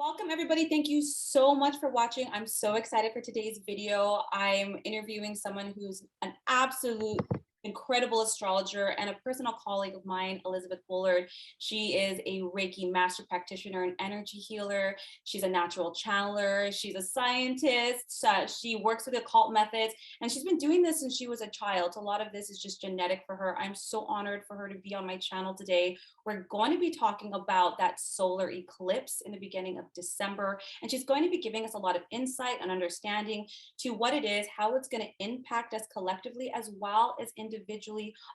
Welcome everybody. Thank you so much for watching. I'm so excited for today's video. I'm interviewing someone who's an absolute incredible astrologer and a personal colleague of mine, Elizabeth Bullard. She is a Reiki master practitioner and energy healer. She's a natural channeler. She's a scientist. She works with occult methods, and she's been doing this since she was a child. So a lot of this is just genetic for her. I'm so honored for her to be on my channel today. We're going to be talking about that solar eclipse in the beginning of December, and she's going to be giving us a lot of insight and understanding to what it is, how it's going to impact us collectively as well as individually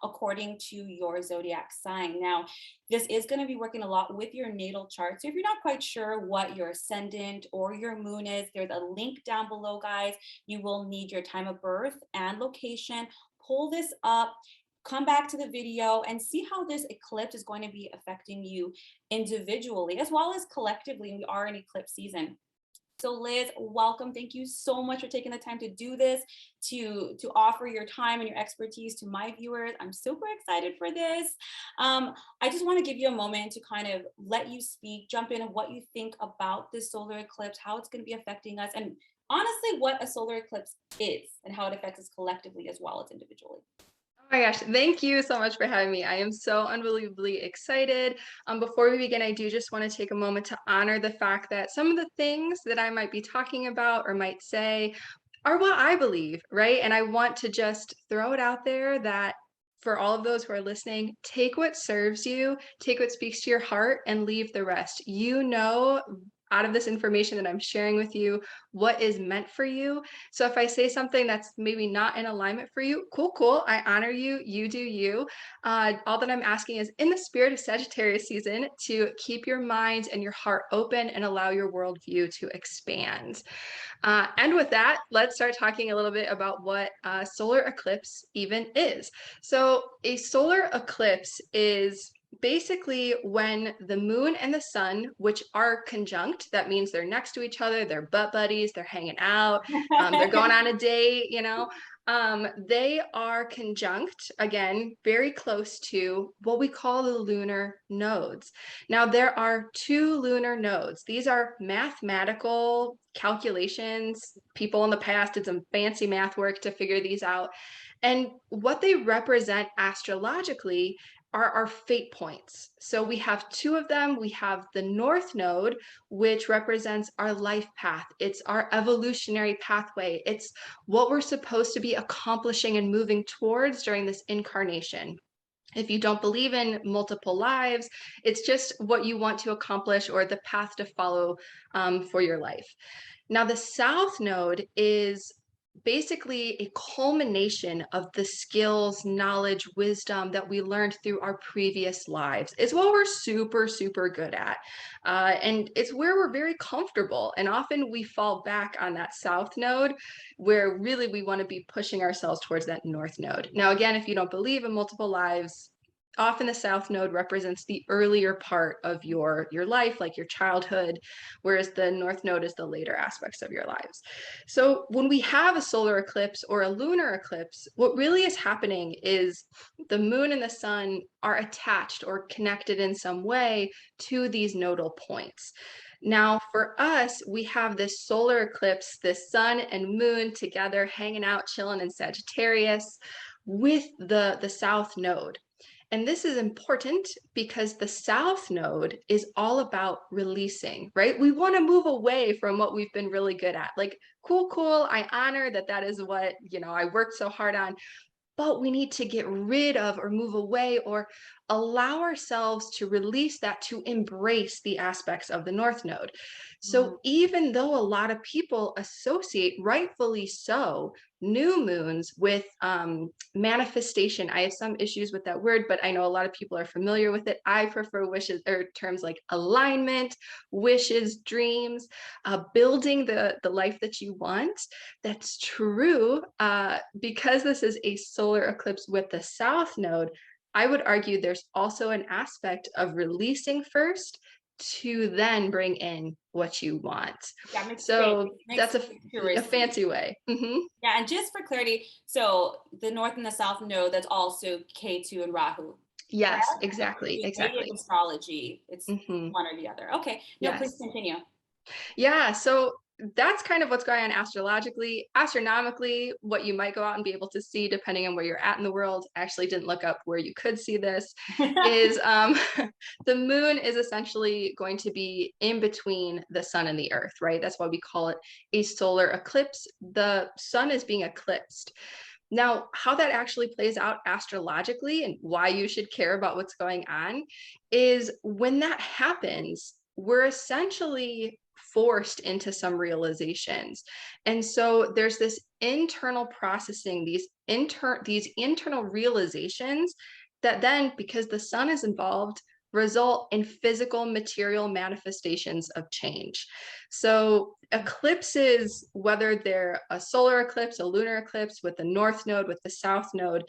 according to your zodiac sign. Now, this is going to be working a lot with your natal chart. So if you're not quite sure what your ascendant or your moon is, there's a link down below, guys. You will need your time of birth and location. Pull this up, come back to the video and see how this eclipse is going to be affecting you individually as well as collectively. We are in eclipse season. So Liz, welcome. Thank you so much for taking the time to do this, to offer your time and your expertise to my viewers. I'm super excited for this. I just want to give you a moment to kind of let you speak, jump in on what you think about this solar eclipse, how it's going to be affecting us, and honestly, what a solar eclipse is and how it affects us collectively as well as individually. Oh my gosh, thank you so much for having me. I am so unbelievably excited. Before we begin, I do just want to take a moment to honor the fact that some of the things that I might be talking about or might say are what I believe, right? And I want to just throw it out there that for all of those who are listening, take what serves you, take what speaks to your heart, and leave the rest. You know, out of this information that I'm sharing with you, what is meant for you. So if I say something that's maybe not in alignment for you, cool. I honor you. You do you. All that I'm asking is, in the spirit of Sagittarius season, to keep your mind and your heart open and allow your worldview to expand. And with that, let's start talking a little bit about what a solar eclipse even is. So a solar eclipse is basically when the moon and the sun, which are conjunct, that means they're next to each other, they're butt buddies, they're hanging out, they're going on a date, they are conjunct, again, very close to what we call the lunar nodes. Now, there are two lunar nodes. These are mathematical calculations. People in the past did some fancy math work to figure these out. And what they represent astrologically are our fate points. So we have two of them. We have the North Node, which represents our life path. It's our evolutionary pathway. It's what we're supposed to be accomplishing and moving towards during this incarnation. If you don't believe in multiple lives, it's just what you want to accomplish or the path to follow for your life. Now, the South Node is basically a culmination of the skills, knowledge, wisdom that we learned through our previous lives. It's what we're super good at. And it's where we're very comfortable. And often we fall back on that South Node where really we want to be pushing ourselves towards that North Node. Now, again, if you don't believe in multiple lives, often the South Node represents the earlier part of your life, like your childhood, whereas the North Node is the later aspects of your lives. So when we have a solar eclipse or a lunar eclipse, what really is happening is the moon and the sun are attached or connected in some way to these nodal points. Now, for us, we have this solar eclipse, this sun and moon together, hanging out, chilling in Sagittarius with the South Node. And this is important because the South Node is all about releasing, right? We want to move away from what we've been really good at. Like, cool. I honor that is what, I worked so hard on, but we need to get rid of or move away or allow ourselves to release that, to embrace the aspects of the North Node. So even though a lot of people associate, rightfully so, new moons with manifestation, I have some issues with that word, but I know a lot of people are familiar with it. I prefer wishes or terms like alignment, wishes, dreams, building the life that you want. That's true. Because this is a solar eclipse with the South Node, I would argue there's also an aspect of releasing first to then bring in what you want. That makes so sense. That's a fancy way. Yeah, and just for clarity, so the North and the South Node, that's also K2 and Rahu. Yes, correct? exactly. Vedic astrology, it's one or the other. Okay, no, Yes. please continue. Yeah, so that's kind of what's going on astrologically. Astronomically, what you might go out and be able to see, depending on where you're at in the world, I actually didn't look up where you could see this, is the moon is essentially going to be in between the sun and the earth, right? That's why we call it a solar eclipse. The sun is being eclipsed. Now, how that actually plays out astrologically and why you should care about what's going on is when that happens, we're essentially forced into some realizations. And so there's this internal processing, these internal realizations that then, because the sun is involved, result in physical material manifestations of change. So eclipses, whether they're a solar eclipse, a lunar eclipse with the north node, with the south node,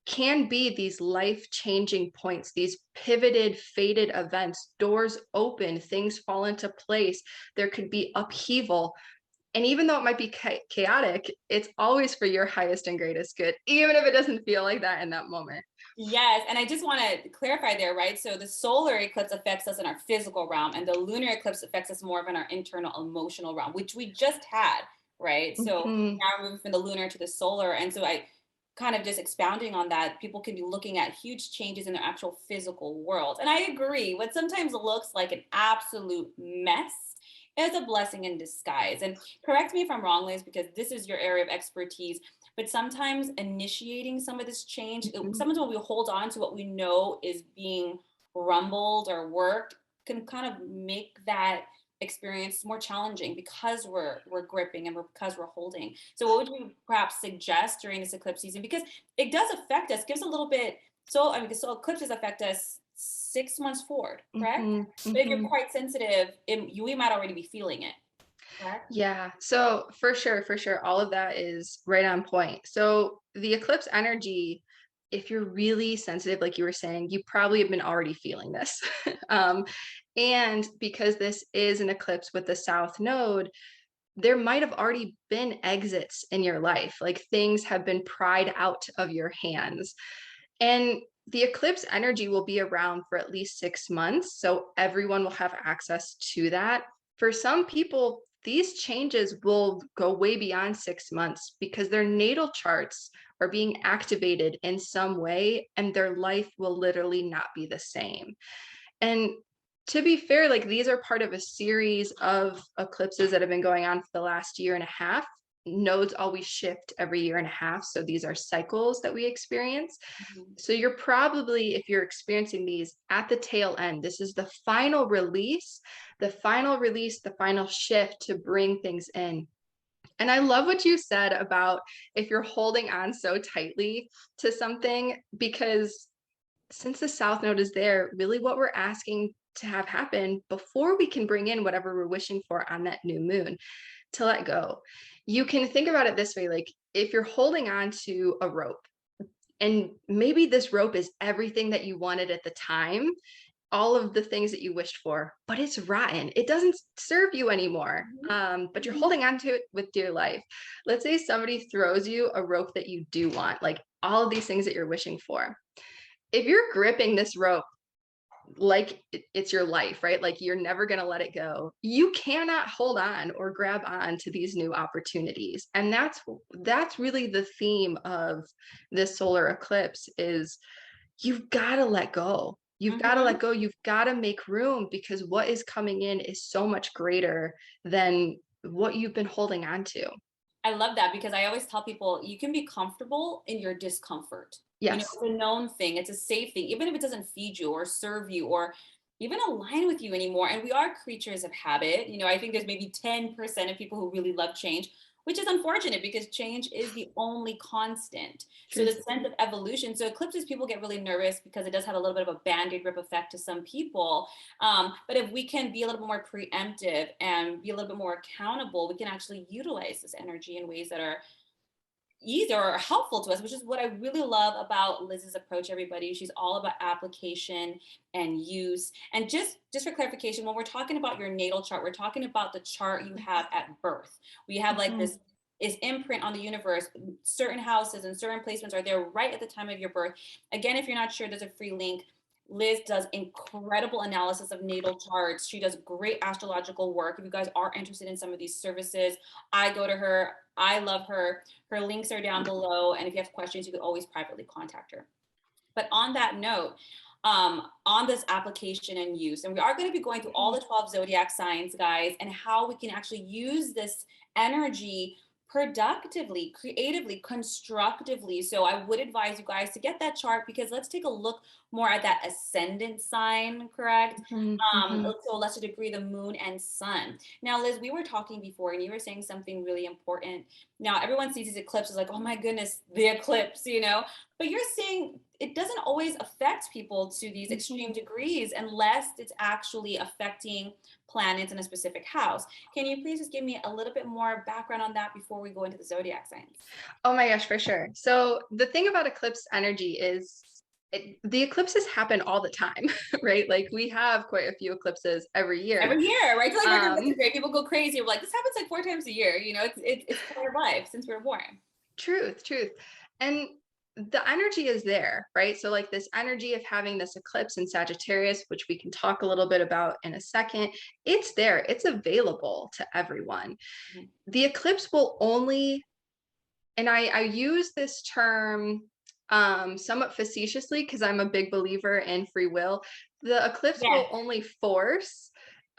can be these life-changing points, these pivoted, fated events, doors open, things fall into place. There could be upheaval. And even though it might be chaotic, it's always for your highest and greatest good, even if it doesn't feel like that in that moment. Yes, and I just want to clarify there, right? So the solar eclipse affects us in our physical realm, and the lunar eclipse affects us more of in our internal emotional realm, which we just had, right? So Mhm. now we're moving from the lunar to the solar, and so I kind of just expounding on that, people can be looking at huge changes in their actual physical world. And I agree, what sometimes looks like an absolute mess is a blessing in disguise. And correct me if I'm wrong, Liz, because this is your area of expertise. But sometimes initiating some of this change, Mhm. sometimes when we hold on to what we know is being rumbled or worked, can kind of make that experience more challenging because we're gripping and because we're holding. So what would you perhaps suggest during this eclipse season? Because it does affect us, gives a little bit. So I mean, so eclipses affect us 6 months forward, correct? Mhm. But if you're Mhm. quite sensitive, we might already be feeling it, correct? Yeah, so for sure, all of that is right on point. So the eclipse energy, if you're really sensitive, like you were saying, you probably have been already feeling this. um, and because this is an eclipse with the South Node, there might have already been exits in your life, like things have been pried out of your hands. And the eclipse energy will be around for at least 6 months. So everyone will have access to that. For some people, these changes will go way beyond 6 months because their natal charts are being activated in some way and their life will literally not be the same. And to be fair, like these are part of a series of eclipses that have been going on for the last year and a half. Nodes always shift every year and a half. So these are cycles that we experience. Mhm. So you're probably, if you're experiencing these at the tail end, this is the final release, the final shift to bring things in. And I love what you said about if you're holding on so tightly to something, because since the South Node is there, really what we're asking to have happen before we can bring in whatever we're wishing for on that new moon, to let go. You can think about it this way, like if you're holding on to a rope, and maybe this rope is everything that you wanted at the time, all of the things that you wished for, but it's rotten. It doesn't serve you anymore. Mhm. But you're Mhm. holding on to it with dear life. Let's say somebody throws you a rope that you do want, like all of these things that you're wishing for. If you're gripping this rope like it's your life, right? Like you're never going to let it go. You cannot hold on or grab on to these new opportunities. And that's really the theme of this solar eclipse is you've got to let go. You've got to let Mhm. go. You've got to make room because what is coming in is so much greater than what you've been holding on to. I love that because I always tell people you can be comfortable in your discomfort. You know, Yes. it's a known thing, it's a safe thing, even if it doesn't feed you or serve you or even align with you anymore. And we are creatures of habit. You know, I think there's maybe 10% of people who really love change, which is unfortunate because change is the only constant. So the Truth. sense of evolution. So eclipses, people get really nervous because it does have a little bit of a band-aid rip effect to some people. But if we can be a little bit more preemptive and be a little bit more accountable, we can actually utilize this energy in ways that are easier or helpful to us, which is what I really love about Liz's approach, everybody. She's all about application and use. And just for clarification, when we're talking about your natal chart, we're talking about the chart you have at birth. We have like Mhm. this is imprint on the universe. Certain houses and certain placements are there right at the time of your birth. Again, if you're not sure, there's a free link. Liz does incredible analysis of natal charts. She does great astrological work. If you guys are interested in some of these services, I go to her. I love her. Her links are down below. And if you have questions, you can always privately contact her. But on that note, on this application and use, and we are going to be going through all the 12 zodiac signs, guys, and how we can actually use this energy productively, creatively, constructively. So I would advise you guys to get that chart, because let's take a look more at that ascendant sign, correct? To a lesser degree, the moon and sun. Now, Liz, we were talking before and you were saying something really important. Now, everyone sees these eclipses like, oh my goodness, the eclipse, you know, but you're saying it doesn't always affect people to these extreme degrees unless it's actually affecting planets in a specific house. Can you please just give me a little bit more background on that before we go into the zodiac signs? Oh my gosh, for sure. So the thing about eclipse energy is the eclipses happen all the time, right? Like we have quite a few eclipses every year. Every year, right? Like we're great. People go crazy. We're like, this happens like 4 times a year. You know, it's part of life since we're born. Truth. And the energy is there, right? So like this energy of having this eclipse in Sagittarius, which we can talk a little bit about in a second, it's there, it's available to everyone. The eclipse will only, and I use this term somewhat facetiously because I'm a big believer in free will. The eclipse will only force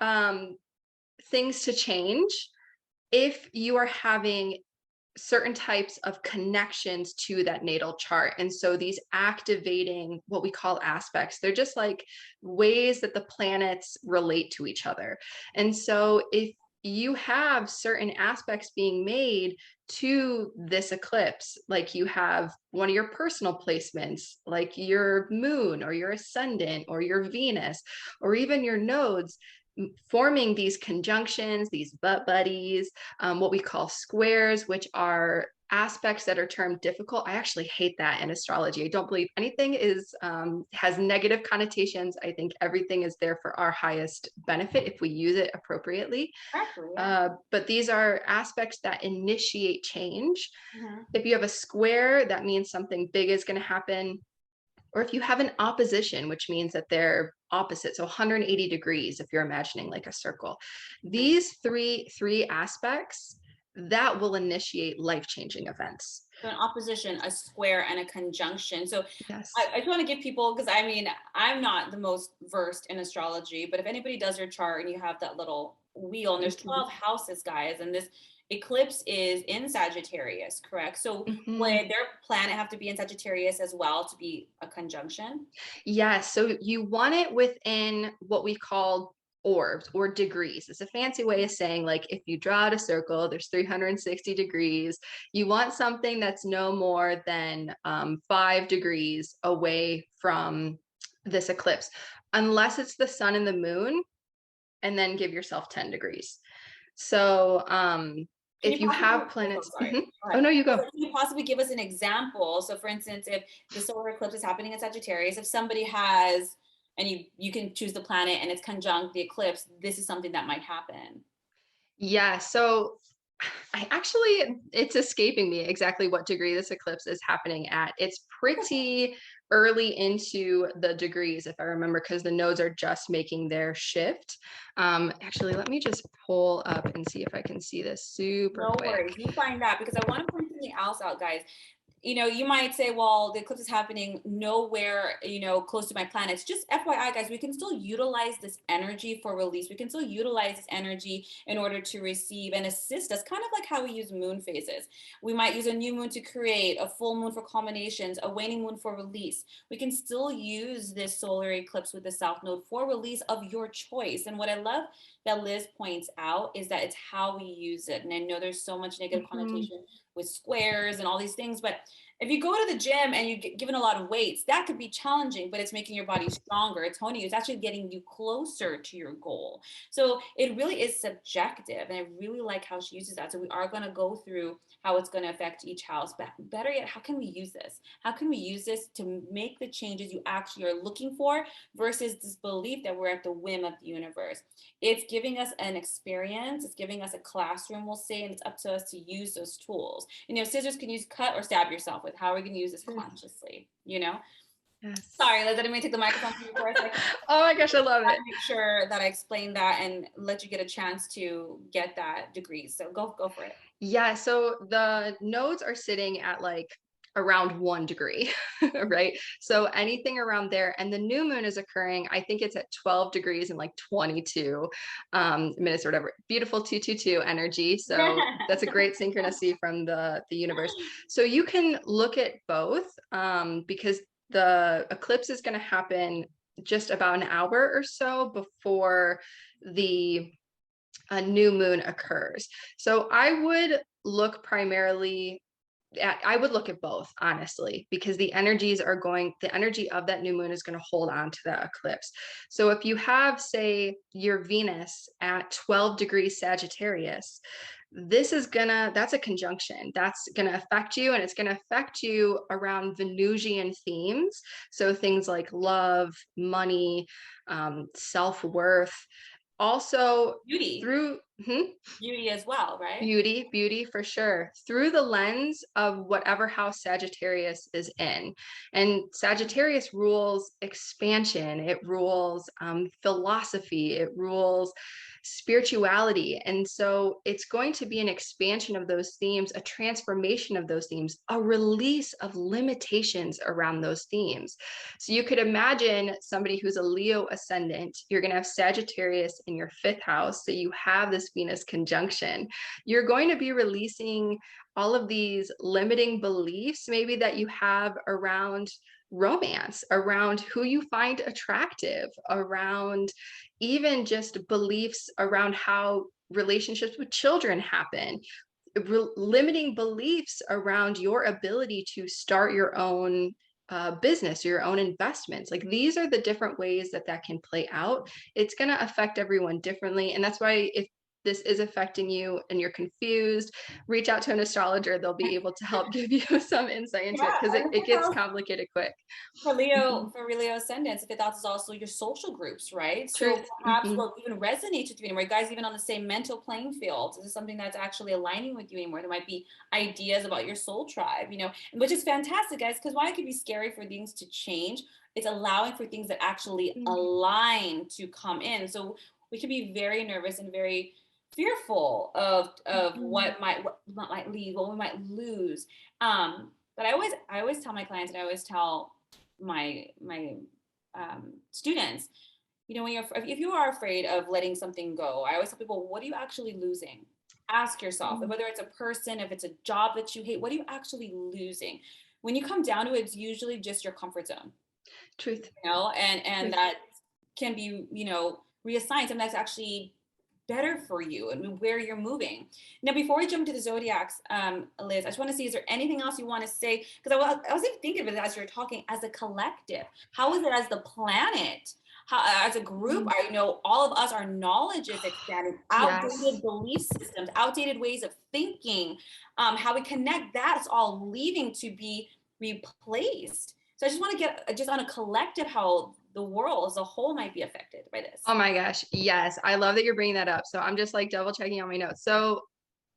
things to change if you are having certain types of connections to that natal chart. And so these activating what we call aspects, they're just like ways that the planets relate to each other. And so if you have certain aspects being made to this eclipse, like you have one of your personal placements, like your moon or your ascendant or your Venus, or even your nodes, forming these conjunctions, these butt buddies, what we call squares, which are aspects that are termed difficult. I actually hate that in astrology. I don't believe anything is has negative connotations. I think everything is there for our highest benefit if we use it appropriately. But these are aspects that initiate change. If you have a square, that means something big is going to happen. Or if you have an opposition, which means that they're opposite, so 180 degrees, if you're imagining like a circle. These three aspects, that will initiate life-changing events. So an opposition, a square, and a conjunction. So yes. I just want to give people, because I mean, I'm not the most versed in astrology, but if anybody does your chart and you have that little wheel and there's 12 houses, guys, and this eclipse is in Sagittarius, correct? So would their planet have to be in Sagittarius as well to be a conjunction? Yes. So you want it within what we call orbs or degrees. It's a fancy way of saying, like, if you draw out a circle, there's 360 degrees. You want something that's no more than 5 degrees away from this eclipse, unless it's the sun and the moon, and then give yourself 10 degrees. So if you have planets, oh no, you go. Can you possibly give us an example? So for instance, if the solar eclipse is happening in Sagittarius, if somebody has, and you can choose the planet and it's conjunct the eclipse, this is something that might happen. Yeah, so it's escaping me exactly what degree this eclipse is happening at. It's pretty early into the degrees, if I remember, because the nodes are just making their shift. Actually, let me just pull up and see if I can see this super quick. No worries, you find that, because I want to point something else out, guys. You know, you might say, well, the eclipse is happening nowhere, you know, close to my planets. Just FYI, guys, we can still utilize this energy for release. We can still utilize this energy in order to receive and assist us, kind of like how we use moon phases. We might use a new moon to create, a full moon for culminations, a waning moon for release. We can still use this solar eclipse with the South Node for release of your choice. And what I love that Liz points out is that it's how we use it. And I know there's so much negative connotation with squares and all these things, but if you go to the gym and you get given a lot of weights, that could be challenging, but it's making your body stronger. It's honing you. It's actually getting you closer to your goal. So it really is subjective. And I really like how she uses that. So we are going to go through how it's going to affect each house. But better yet, how can we use this? How can we use this to make the changes you actually are looking for versus this belief that we're at the whim of the universe? It's giving us an experience. It's giving us a classroom, we'll say, and it's up to us to use those tools. You know, scissors can use cut or stab yourself with. How are we going to use this consciously, you know? Yes. Sorry, Liz, I didn't mean to take the microphone from you for a second. Oh my gosh, I love I it. make sure that I explain that and let you get a chance to get that degree. So go for it. Yeah, so the nodes are sitting at like around 1 degree, right? So anything around there, and the new moon is occurring, I think it's at 12 degrees and like 22 minutes or whatever. Beautiful 222 energy. So that's a great synchronicity from the universe. So you can look at both because the eclipse is going to happen just about an hour or so before the a new moon occurs. So I would look primarily at, I would look at both, honestly, because the energies are going, the energy of that new moon is going to hold on to that eclipse. So if you have, say, your Venus at 12 degrees Sagittarius, this is gonna, that's a conjunction that's gonna affect you, and it's gonna affect you around Venusian themes. So things like love, money, self-worth, also Beauty, through beauty as well, right? beauty for sure, through the lens of whatever house Sagittarius is in. And Sagittarius rules expansion, it rules philosophy, it rules spirituality. And so it's going to be an expansion of those themes, a transformation of those themes, a release of limitations around those themes. So you could imagine somebody who's a Leo ascendant, you're going to have Sagittarius in your 5th house. So you have this Venus conjunction. You're going to be releasing all of these limiting beliefs, maybe that you have around romance, around who you find attractive, around even just beliefs around how relationships with children happen, limiting beliefs around your ability to start your own business, your own investments. Like these are the different ways that that can play out. It's going to affect everyone differently. And that's why if this is affecting you and you're confused, reach out to an astrologer. They'll be able to help give you some insight into it, Yeah, because and it gets complicated quick. for Mhm. Leo ascendants, fifth house is also your social groups, right? So Truth. perhaps Hmm. what even resonates with you anymore, guys, even on the same mental playing field, is this something that's actually aligning with you anymore? There might be ideas about your soul tribe, which is fantastic, guys, because why it could be scary for things to change, it's allowing for things that actually align to come in. So we can be very nervous and very fearful of what might leave, what we might lose. But I always tell my clients, and I always tell my students, when if you are afraid of letting something go, I always tell people, what are you actually losing? Ask yourself, whether it's a person, if it's a job that you hate, what are you actually losing? When you come down to it, it's usually just your comfort zone, Truth. and Truth. that can be, reassigned something that's actually better for you and where you're moving. Now, before we jump to the zodiacs, Liz, I just want to see, is there anything else you want to say? Because I was even thinking of it as you were talking, as a collective. How is it as the planet? How, as a group, I know all of us, our knowledge is expanding, Yes. outdated belief systems, outdated ways of thinking, how we connect, that's all leaving to be replaced. So I just want to get just on a collective, how the world as a whole might be affected by this. Oh my gosh. Yes. I love that you're bringing that up. So I'm just like double checking on my notes. So,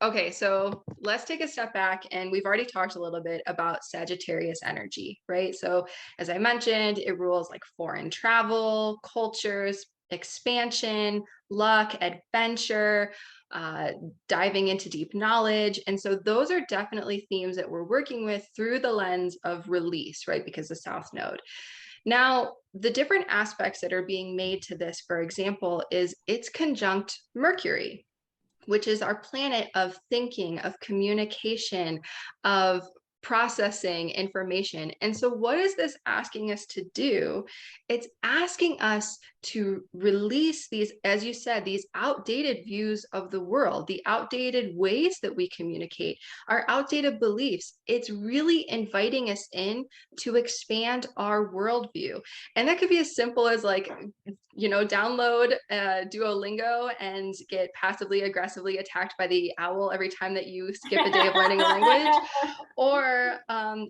okay. So let's take a step back, and we've already talked a little bit about Sagittarius energy, right? So as I mentioned, it rules like foreign travel, cultures, expansion, luck, adventure, uh, diving into deep knowledge. And so those are definitely themes that we're working with through the lens of release, right? Because the South Node. Now, the different aspects that are being made to this, for example, is it's conjunct Mercury, which is our planet of thinking, of communication, of processing information. And so, what is this asking us to do? It's asking us to release these, as you said, these outdated views of the world, the outdated ways that we communicate, our outdated beliefs. It's really inviting us in to expand our worldview. And that could be as simple as like download Duolingo and get passively aggressively attacked by the owl every time that you skip a day of learning a language. Or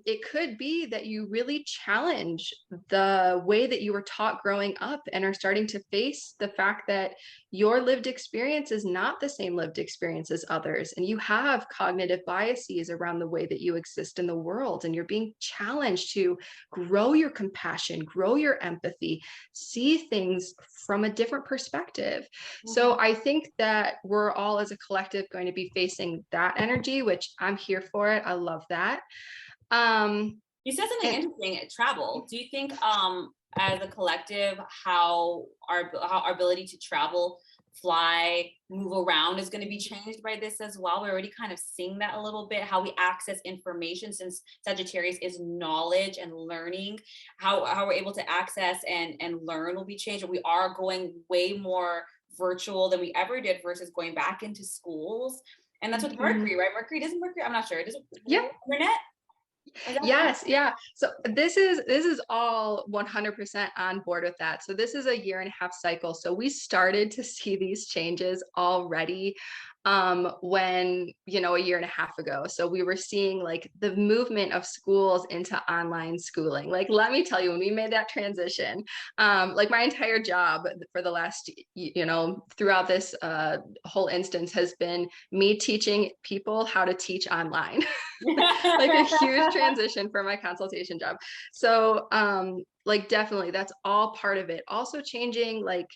it could be that you really challenge the way that you were taught growing up and are starting to face the fact that your lived experience is not the same lived experience as others. And you have cognitive biases around the way that you exist in the world. And you're being challenged to grow your compassion, grow your empathy, see things from a different perspective. So I think that we're all as a collective going to be facing that energy, which I'm here for it. I love that. You said something interesting, travel. Do you think as a collective, how our ability to travel, fly, move around is going to be changed by this as well? We're already kind of seeing that a little bit, how we access information, since Sagittarius is knowledge and learning, how we're able to access and learn will be changed. We are going way more virtual than we ever did versus going back into schools. And that's with Mercury, right? Mercury, I'm not sure. Does it? Yeah. Internet? Yes, yeah. So this is all 100% on board with that. So this is a 1.5-year cycle. So we started to see these changes already when, 1.5 years ago. So we were seeing like the movement of schools into online schooling. Like, let me tell you, when we made that transition, like my entire job for the last, throughout this whole instance has been me teaching people how to teach online. Like a huge transition for my consultation job. So like definitely that's all part of it. Also changing, like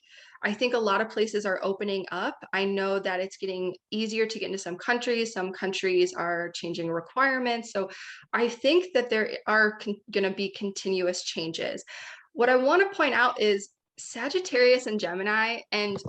I think a lot of places are opening up. I know that it's getting easier to get into some countries. Some countries are changing requirements. So I think that there are going to be continuous changes. What I want to point out is Sagittarius and Gemini, and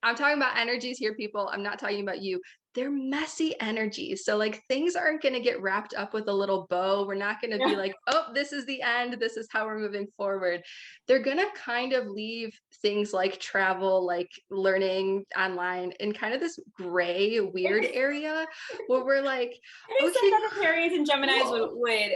I'm talking about energies here, people. I'm not talking about you. They're messy energies. So like things aren't going to get wrapped up with a little bow. We're not going to be like, oh, this is the end. This is how we're moving forward. They're going to kind of leave things like travel, like learning online in kind of this gray, weird area where we're like, okay. Sagittarius and Geminis would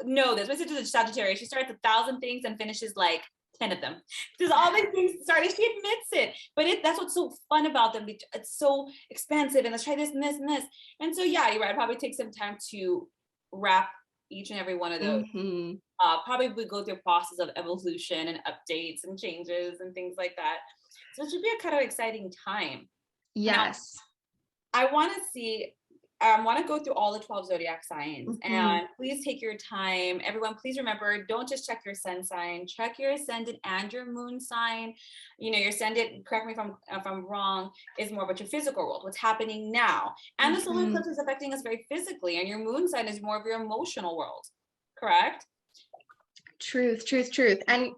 know this. My sister's a Sagittarius. She starts 1,000 things and finishes like 10 of them, because all these things started. She admits it, but that's what's so fun about them. It's so expansive, and let's try this and this and this. And so yeah, you're right. I'd probably take some time to wrap each and every one of those. Probably we go through a process of evolution and updates and changes and things like that. So it should be a kind of exciting time. Yes. Now, I want to go through all the 12 zodiac signs, and please take your time. Everyone, please remember, don't just check your sun sign, check your ascendant and your moon sign. Your ascendant, correct me if I'm wrong, is more about your physical world, what's happening now. And the solar eclipse is affecting us very physically, and your moon sign is more of your emotional world, correct? Truth. And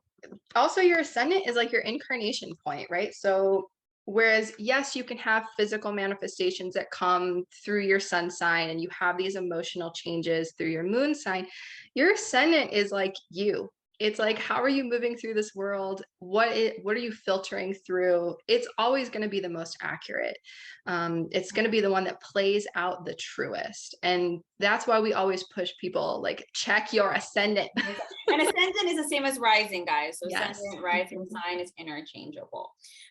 also your ascendant is like your incarnation point, right? So whereas, yes, you can have physical manifestations that come through your sun sign, and you have these emotional changes through your moon sign, your ascendant is like you. It's like, how are you moving through this world? What are you filtering through? It's always going to be the most accurate. It's going to be the one that plays out the truest. And that's why we always push people, like, check your ascendant. And ascendant is the same as rising, guys. So yes. Ascendant, rising sign is interchangeable.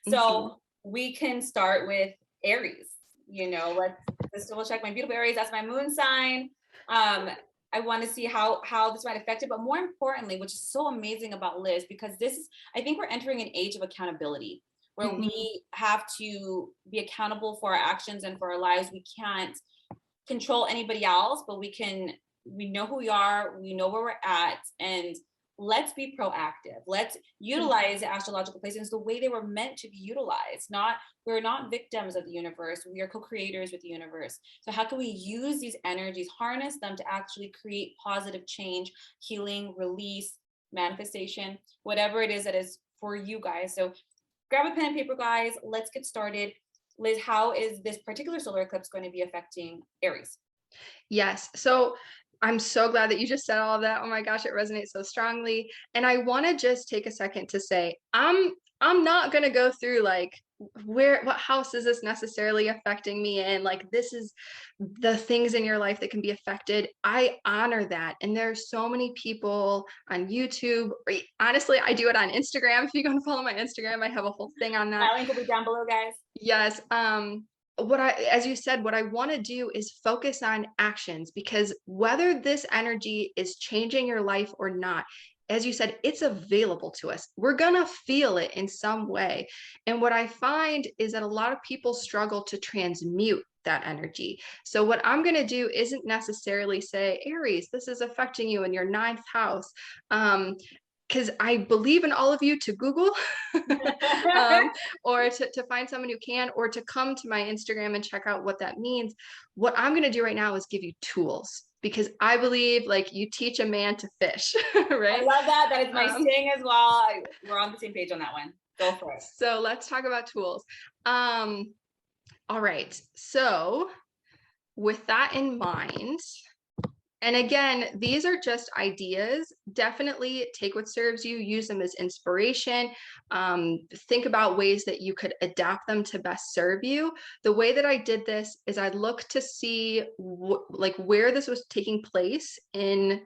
So we can start with Aries. Let's double check my beautiful Aries. That's my moon sign. I want to see how this might affect it, but more importantly, which is so amazing about Liz, because I think we're entering an age of accountability where we have to be accountable for our actions and for our lives. We can't control anybody else, but we know who we are, we know where we're at, and let's be proactive. Let's utilize the astrological placements the way they were meant to be utilized. We're not victims of the universe. We are co-creators with the universe. So how can we use these energies, harness them to actually create positive change, healing, release, manifestation, whatever it is that is for you guys. So grab a pen and paper, guys. Let's get started. Liz, how is this particular solar eclipse going to be affecting Aries? Yes. So I'm so glad that you just said all of that. Oh my gosh, it resonates so strongly. And I want to just take a second to say, I'm not going to go through like what house is this necessarily affecting me in? Like, this is the things in your life that can be affected. I honor that. And there's so many people on YouTube. Honestly, I do it on Instagram. If you go and follow my Instagram, I have a whole thing on that. That link will be down below, guys. Yes. As you said, what I want to do is focus on actions, because whether this energy is changing your life or not, as you said, it's available to us. We're going to feel it in some way. And what I find is that a lot of people struggle to transmute that energy. So what I'm going to do isn't necessarily say, Aries, this is affecting you in your ninth house. Because I believe in all of you to Google or to find someone who can, or to come to my Instagram and check out what that means. What I'm going to do right now is give you tools, because I believe, like, you teach a man to fish, right? I love that. That is my saying as well. We're on the same page on that one. Go for it. So let's talk about tools. All right. So with that in mind, and again, these are just ideas. Definitely take what serves you, use them as inspiration. Think about ways that you could adapt them to best serve you. The way that I did this is I looked to see like where this was taking place in,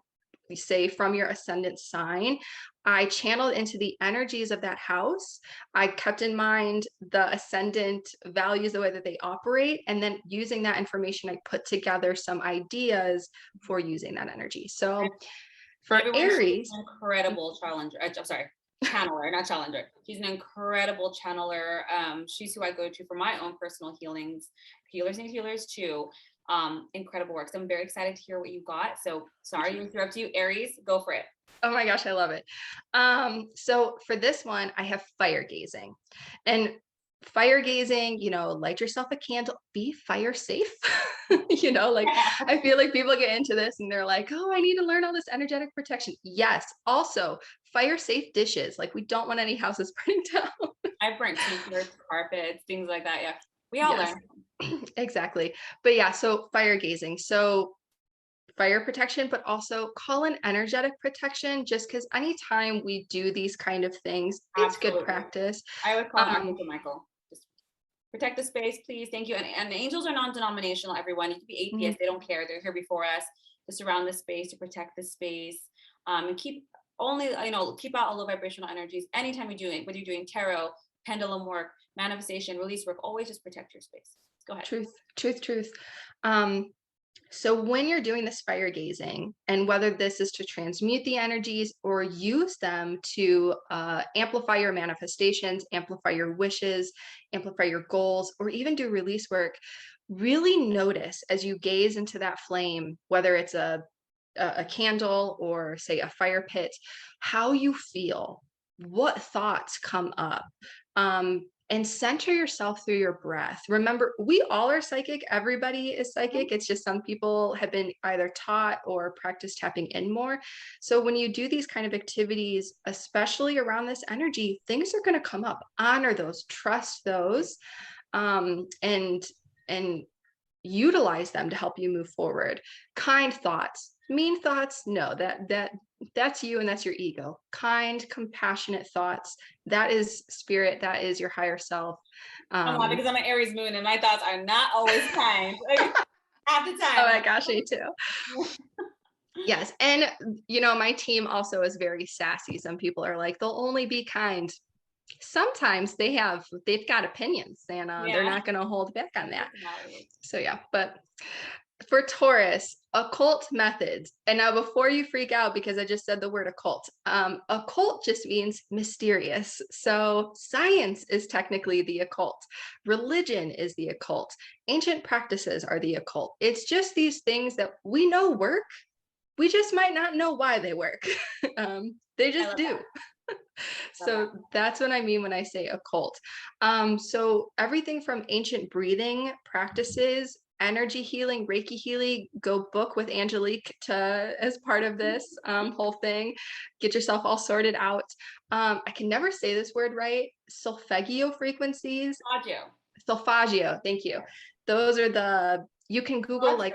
say, from your ascendant sign. I channeled into the energies of that house. I kept in mind the ascendant values, the way that they operate, and then using that information, I put together some ideas for using that energy. So for Aries, incredible challenger. Channeler, not challenger. She's an incredible channeler. She's who I go to for my own personal healings. Healers need healers too. Incredible work. So I'm very excited to hear what you got. So sorry to interrupt you. Aries, go for it. Oh my gosh, I love it. So for this one, I have fire gazing. And fire gazing, light yourself a candle, be fire safe. Like, I feel like people get into this and they're like, oh, I need to learn all this energetic protection. Yes. Also, fire safe dishes. Like, we don't want any houses burning down. I burnt t-shirts, carpets, things like that. Yeah. We all learn. Exactly. But yeah, so fire gazing. So fire protection, but also call in energetic protection, just because anytime we do these kind of things, it's good practice. I would call Michael. Just protect the space, please. Thank you. And the angels are non-denominational, everyone. You can be atheist. They don't care. They're here before us to surround the space, to protect the space, and keep out all the vibrational energies. Anytime you're doing, whether you're doing tarot, pendulum work, manifestation, release work, always just protect your space. Go ahead. Truth. So when you're doing this fire gazing, and whether this is to transmute the energies or use them to amplify your manifestations, amplify your wishes, amplify your goals, or even do release work, really notice as you gaze into that flame, whether it's a candle or, say, a fire pit, how you feel, what thoughts come up. And center yourself through your breath. Remember, we all are psychic. Everybody is psychic. It's just some people have been either taught or practice tapping in more. So when you do these kind of activities, especially around this energy, things are going to come up. Honor those, trust those, and utilize them to help you move forward. Kind thoughts, mean thoughts, no, that's you and that's your ego. Kind, compassionate thoughts, that is spirit, that is your higher self. Because I'm an Aries moon and my thoughts are not always kind. Half the time. Oh my gosh, me too. Yes. And my team also is very sassy. Some people are like, they'll only be kind. Sometimes they've got opinions, and they're not going to hold back on that. So yeah, but for Taurus, occult methods. And now before you freak out, because I just said the word occult, occult just means mysterious. So science is technically the occult. Religion is the occult. Ancient practices are the occult. It's just these things that we know work. We just might not know why they work. They just do. So that's what I mean when I say occult. So everything from ancient breathing practices, energy healing, Reiki healing, go book with Angelique as part of this whole thing. Get yourself all sorted out. I can never say this word right. Solfeggio frequencies. Solfeggio. Thank you. Those are you can Google like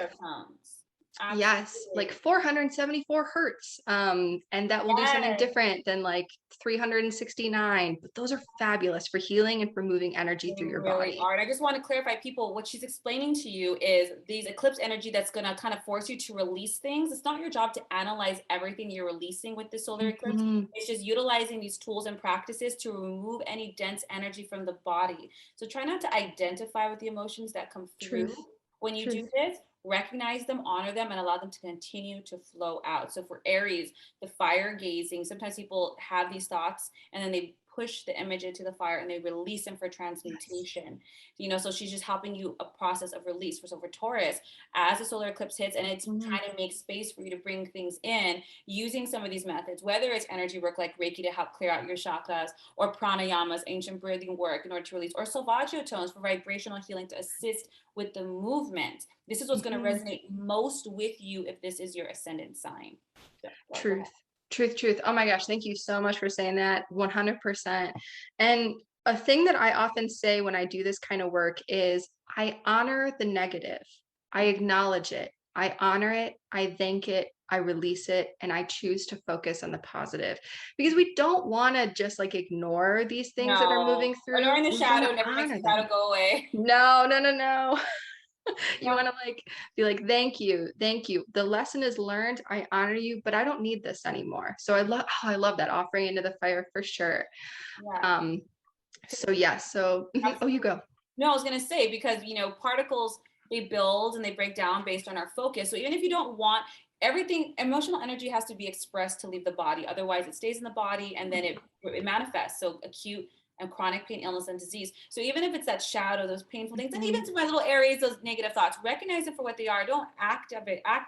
Yes, like Absolutely. 474 hertz. And that will do something Yes. different than like 369. But those are fabulous for healing and for moving energy They through your really body. are. And I just want to clarify, people, what she's explaining to you is these eclipse energy that's going to kind of force you to release things. It's not your job to analyze everything you're releasing with the solar eclipse. Mhm. It's just utilizing these tools and practices to remove any dense energy from the body. So try not to identify with the emotions that come through. Truth. When you do Truth. this, recognize them, honor them, and allow them to continue to flow out. So for Aries, the fire gazing, sometimes people have these thoughts and then they push the image into the fire and they release them for Yes. transmutation. So she's just helping you a process of release. So for Taurus, as the solar eclipse hits and it's Mhm. trying to make space for you to bring things in, using some of these methods, whether it's energy work like Reiki to help clear out your chakras, or pranayamas, ancient breathing work in order to release, or salvaggio tones for vibrational healing to assist with the movement. This is what's going to Mhm. resonate most with you if this is your ascendant sign. So, go ahead. Truth. Truth. Truth. Oh my gosh. Thank you so much for saying that. 100%. And a thing that I often say when I do this kind of work is I honor the negative. I acknowledge it. I honor it. I thank it. I release it. And I choose to focus on the positive because we don't want to just like ignore these things that are No, moving when we're through. in the We want shadow, to it never makes honor the them. shadow go away. No, no, no, no. You Yeah. want to like be like, thank you, thank you. The lesson is learned. I honor you, but I don't need this anymore. So I love that offering into the fire for sure. Yeah. Um, so yeah, so oh, you Absolutely. go. No, I was going to say, because, particles, they build and they break down based on our focus. So even if you don't want everything, emotional energy has to be expressed to leave the body. Otherwise, it stays in the body and then it manifests. So acute and chronic pain, illness, and disease. So even if it's that shadow, those painful things, and even Mhm. to my little Aries, those negative thoughts, recognize them for what they are. Don't act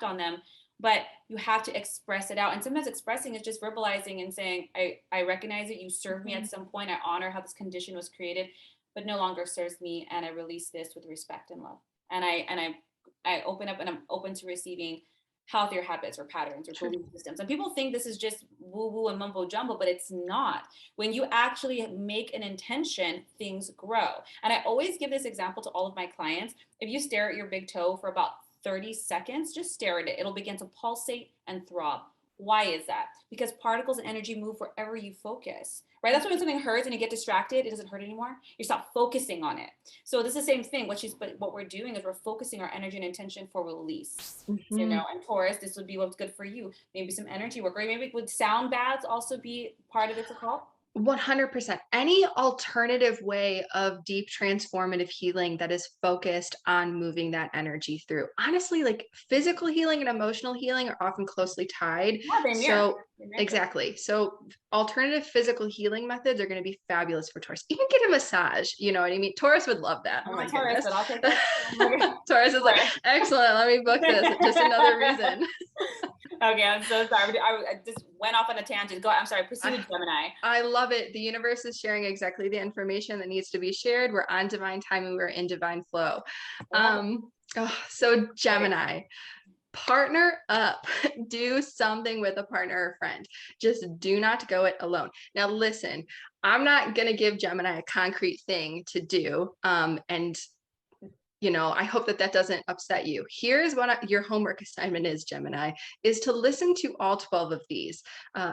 on them, but you have to express it out. And sometimes expressing is just verbalizing and saying, I recognize it. You served me at Mhm. some point. I honor how this condition was created, but no longer serves me, and I release this with respect and love. And I open up and I'm open to receiving healthier habits or patterns or True. belief systems. And people think this is just woo woo and mumbo jumbo, but it's not. When you actually make an intention, things grow. And I always give this example to all of my clients. If you stare at your big toe for about 30 seconds, just stare at it. It'll begin to pulsate and throb. Why is that? Because particles and energy move wherever you focus, right? That's why when something hurts and you get distracted, it doesn't hurt anymore. You stop focusing on it. So this is the same thing. But what we're doing is we're focusing our energy and intention for release. Mhm. And Taurus, this would be what's good for you. Maybe some energy work, or maybe would sound baths also be part of it to help? 100%. Any alternative way of deep transformative healing that is focused on moving that energy through. Honestly, like physical healing and emotional healing are often closely tied. Yeah, they mirror. So, They mirror each other. exactly. So, alternative physical healing methods are going to be fabulous for Taurus. Even get a massage. You know what I mean? Taurus would love that. I'm Oh not my Taurus, goodness. but I'll take that. Taurus is like, excellent. Let me book this. Just another reason. Okay, I'm so sorry. I just went off on a tangent. Go. I'm sorry. Proceed I, with Gemini. I love it. The universe is sharing exactly the information that needs to be shared. We're on divine timing. We're in divine flow. I love it. So Great. Gemini, partner up. Do something with a partner or friend. Just do not go it alone. Now, listen, I'm not going to give Gemini a concrete thing to do. And I hope that that doesn't upset you. Here's what your homework assignment is, Gemini, is to listen to all 12 of these.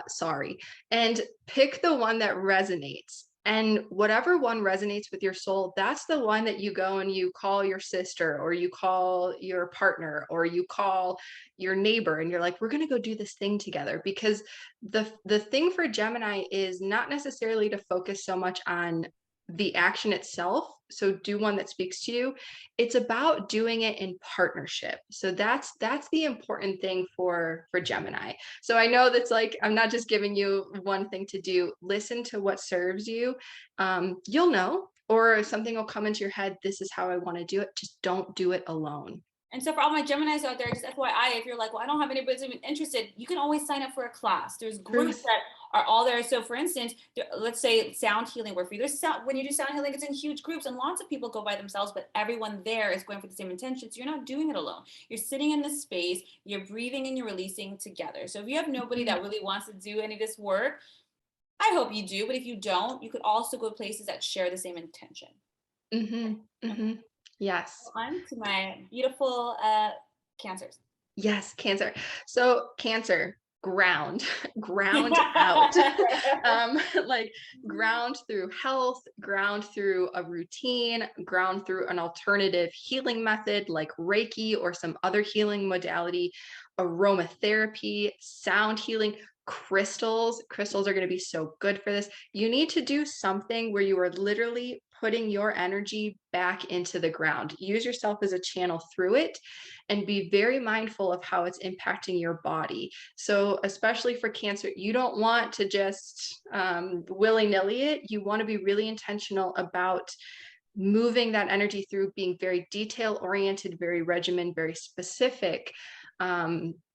Sorry. And pick the one that resonates. And whatever one resonates with your soul, that's the one that you go and you call your sister or you call your partner or you call your neighbor and you're like, we're going to go do this thing together. Because the thing for Gemini is not necessarily to focus so much on the action itself. So do one that speaks to you. It's about doing it in partnership. So that's the important thing for Gemini. So I know that's like I'm not just giving you one thing to do. Listen to what serves you. You'll know, or something will come into your head. This is how I want to do it. Just don't do it alone. And so for all my Geminis out there, just FYI, if you're like, well, I don't have anybody who's even interested, you can always sign up for a class. There's groups Truth. that are all there. So for instance, let's say sound healing work for you. There's sound, when you do sound healing, it's in huge groups and lots of people go by themselves, but everyone there is going for the same intention. So you're not doing it alone. You're sitting in this space, you're breathing and you're releasing together. So if you have nobody Mhm. that really wants to do any of this work, I hope you do. But if you don't, you could also go to places that share the same intention. Mhm. Okay. Mhm. Yes. On to my beautiful cancers. Yes, Cancer. So Cancer, ground, ground out. Like ground through health, ground through a routine, ground through an alternative healing method like Reiki or some other healing modality, aromatherapy, sound healing, crystals. Crystals are going to be so good for this. You need to do something where you are literally putting your energy back into the ground. Use yourself as a channel through it and be very mindful of how it's impacting your body. So, especially for Cancer, you don't want to just willy-nilly it. You want to be really intentional about moving that energy through, being very detail oriented, very regimented, very specific.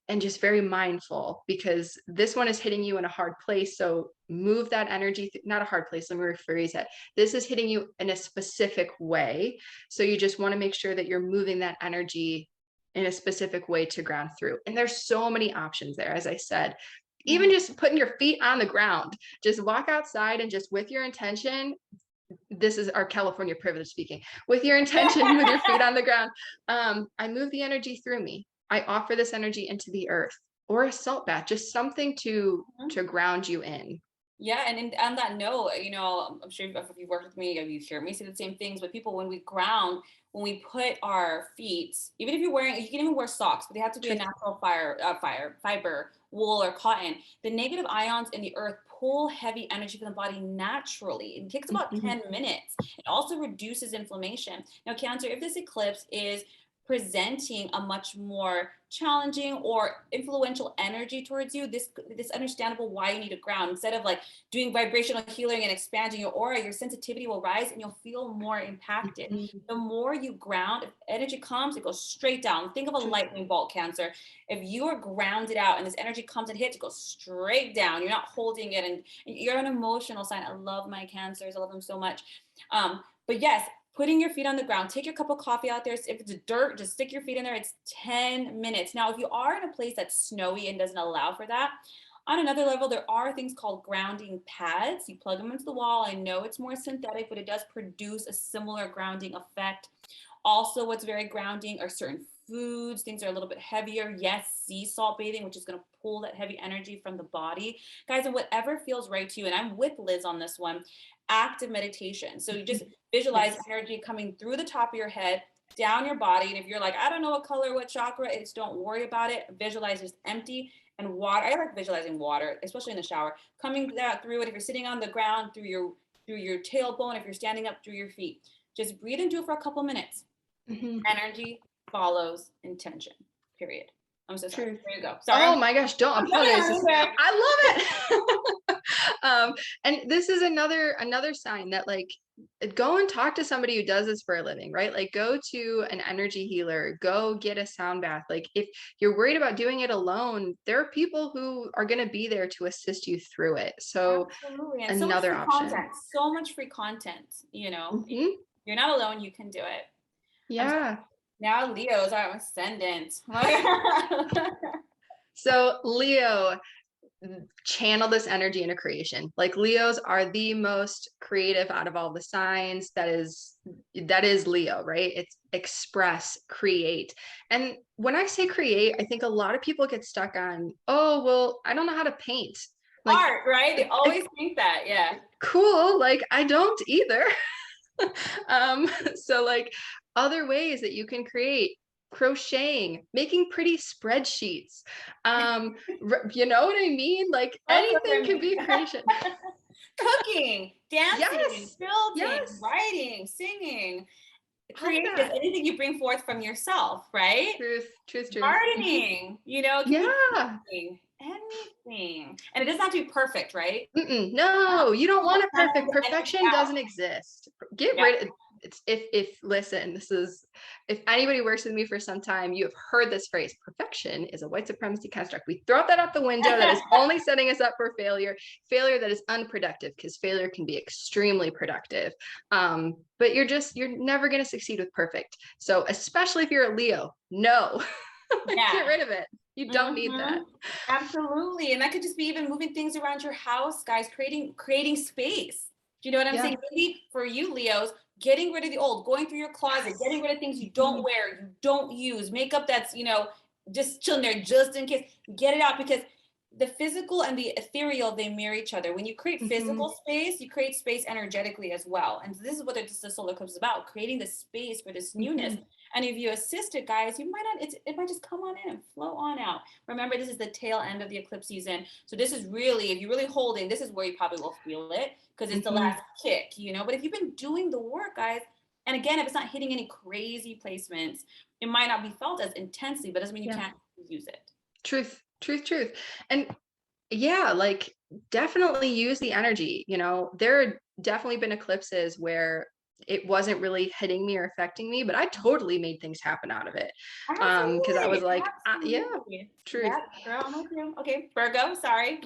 And just very mindful, because this one is hitting you in a hard place. So move that energy, not a hard place, let me rephrase that. This is hitting you in a specific way. So you just want to make sure that you're moving that energy in a specific way to ground through. And there's so many options there, as I said. Even just putting your feet on the ground, just walk outside and just with your intention, this is our California privilege speaking, with your intention, with your feet on the ground, I move the energy through me. I offer this energy into the earth, or a salt bath, just something to ground you in. Yeah, and on that note, I'm sure if you've worked with me, you hear me say the same things. But people, when we ground, when we put our feet, even if you're wearing, you can even wear socks, but they have to be a natural fiber, wool or cotton. The negative ions in the earth pull heavy energy from the body naturally. It takes about 10 minutes. It also reduces inflammation. Now, Cancer, if this eclipse is presenting a much more challenging or influential energy towards you, this understandable why you need to ground. Instead of like doing vibrational healing and expanding your aura, your sensitivity will rise and you'll feel more impacted. The more you ground, if energy comes, it goes straight down. Think of a lightning bolt, Cancer. If you are grounded out and this energy comes and hits, it goes straight down. You're not holding it, and you're an emotional sign. I love my Cancers. I love them so much. But yes, putting your feet on the ground, take your cup of coffee out there. If it's dirt, just stick your feet in there. It's 10 minutes. Now, if you are in a place that's snowy and doesn't allow for that, on another level, there are things called grounding pads. You plug them into the wall. I know it's more synthetic, but it does produce a similar grounding effect. Also, what's very grounding are certain foods. Things are a little bit heavier. Yes, sea salt bathing, which is going to pull that heavy energy from the body. Guys, and whatever feels right to you, and I'm with Liz on this one, active meditation. So you just visualize energy coming through the top of your head, down your body. And if you're like, I don't know what color, what chakra, it's don't worry about it. Visualize just empty and water. I like visualizing water, especially in the shower, coming through it. If you're sitting on the ground, through your tailbone, if you're standing up, through your feet. Just breathe and do it for a couple minutes. Energy follows intention, period. I'm so sorry. There you go. Sorry. Oh my gosh, don't apologize. I love it. And this is another sign that, like, go and talk to somebody who does this for a living, right? Like, go to an energy healer, go get a sound bath. Like, if you're worried about doing it alone, there are people who are going to be there to assist you through it. So absolutely. And another option. So much free content, you're not alone, you can do it. Yeah. Now Leo's our ascendant. So Leo, channel this energy into creation. Like, Leos are the most creative out of all the signs. That is Leo, right? It's express, create. And when I say create, I think a lot of people get stuck on, oh, well, I don't know how to paint. Like, art, right? They always think that. Yeah. Cool. Like, I don't either. So like, other ways that you can create: crocheting, making pretty spreadsheets, you know what I mean? Like, anything can be creation. Cooking, dancing, building, writing, singing, creative, anything you bring forth from yourself, right? Truth. Gardening, anything. And it doesn't have to be perfect, right? No, you don't want it perfect. Perfection doesn't exist. Get rid of listen, if anybody works with me for some time, you have heard this phrase: perfection is a white supremacy construct. We throw that out the window. That is only setting us up for failure that is unproductive, because failure can be extremely productive. But you're never going to succeed with perfect. So especially if you're a Leo, no. Get rid of it. You don't need that. Absolutely. And that could just be even moving things around your house, guys, creating space. Do you know what I'm saying? Maybe for you, Leos, getting rid of the old, going through your closet, getting rid of things you don't wear, you don't use, makeup that's, just chilling there just in case. Get it out, because the physical and the ethereal, they mirror each other. When you create physical space, you create space energetically as well. And this is what the solar eclipse is about, creating the space for this newness. And if you assist it, guys, you might not, it might just come on in and flow on out. Remember, this is the tail end of the eclipse season. So this is really, if you're really holding, this is where you probably will feel it, because it's the last kick, you know. But if you've been doing the work, guys, and again, if it's not hitting any crazy placements, it might not be felt as intensely, but doesn't mean you can't use it. Truth. And yeah, like definitely use the energy. You know, there have definitely been eclipses where it wasn't really hitting me or affecting me, but I totally made things happen out of it. Because I was like, yeah, truth. Yeah, girl, I'm with you. Okay, Virgo, sorry.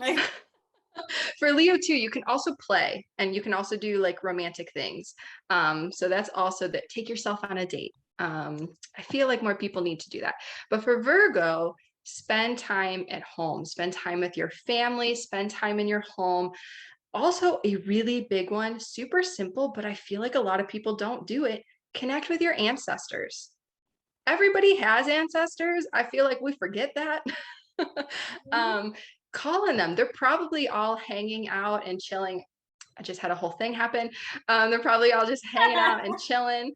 For Leo too, you can also play, and you can also do like romantic things. So that's also that. Take yourself on a date. I feel like more people need to do that. But for Virgo, spend time at home, spend time with your family, spend time in your home. Also, a really big one, super simple, but I feel like a lot of people don't do it. Connect with your ancestors. Everybody has ancestors. I feel like we forget that. Call on them. They're probably all hanging out and chilling. I just had a whole thing happen. They're probably all just hanging out and chilling,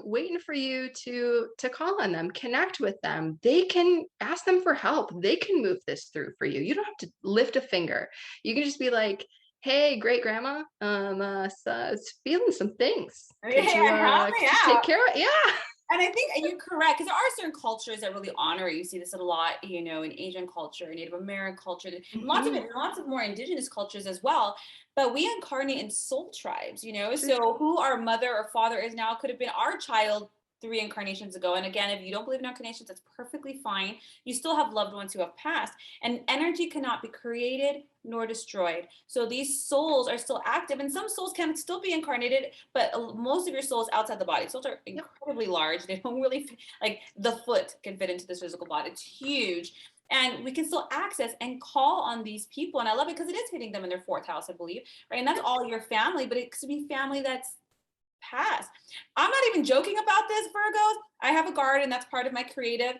waiting for you to call on them, connect with them. They can ask them for help. They can move this through for you. You don't have to lift a finger. You can just be like, hey, great grandma, so feeling some things. Could you take care of it? Yeah. And I think you're correct, because there are certain cultures that really honor it. You see this a lot, you know, in Asian culture, Native American culture, lots of more indigenous cultures as well. But we incarnate in soul tribes, you know, so who our mother or father is now could have been our child 3 incarnations ago. And again, if you don't believe in incarnations, that's perfectly fine. You still have loved ones who have passed, and energy cannot be created nor destroyed. So these souls are still active, and some souls can still be incarnated, but most of your souls outside the body. Souls are incredibly large. They don't really like the foot can fit into this physical body. It's huge. And we can still access and call on these people. And I love it because it is hitting them in their 4th house, I believe, right? And that's all your family, but it could be family that's past. I'm not even joking about this, Virgos. I have a garden that's part of my creative.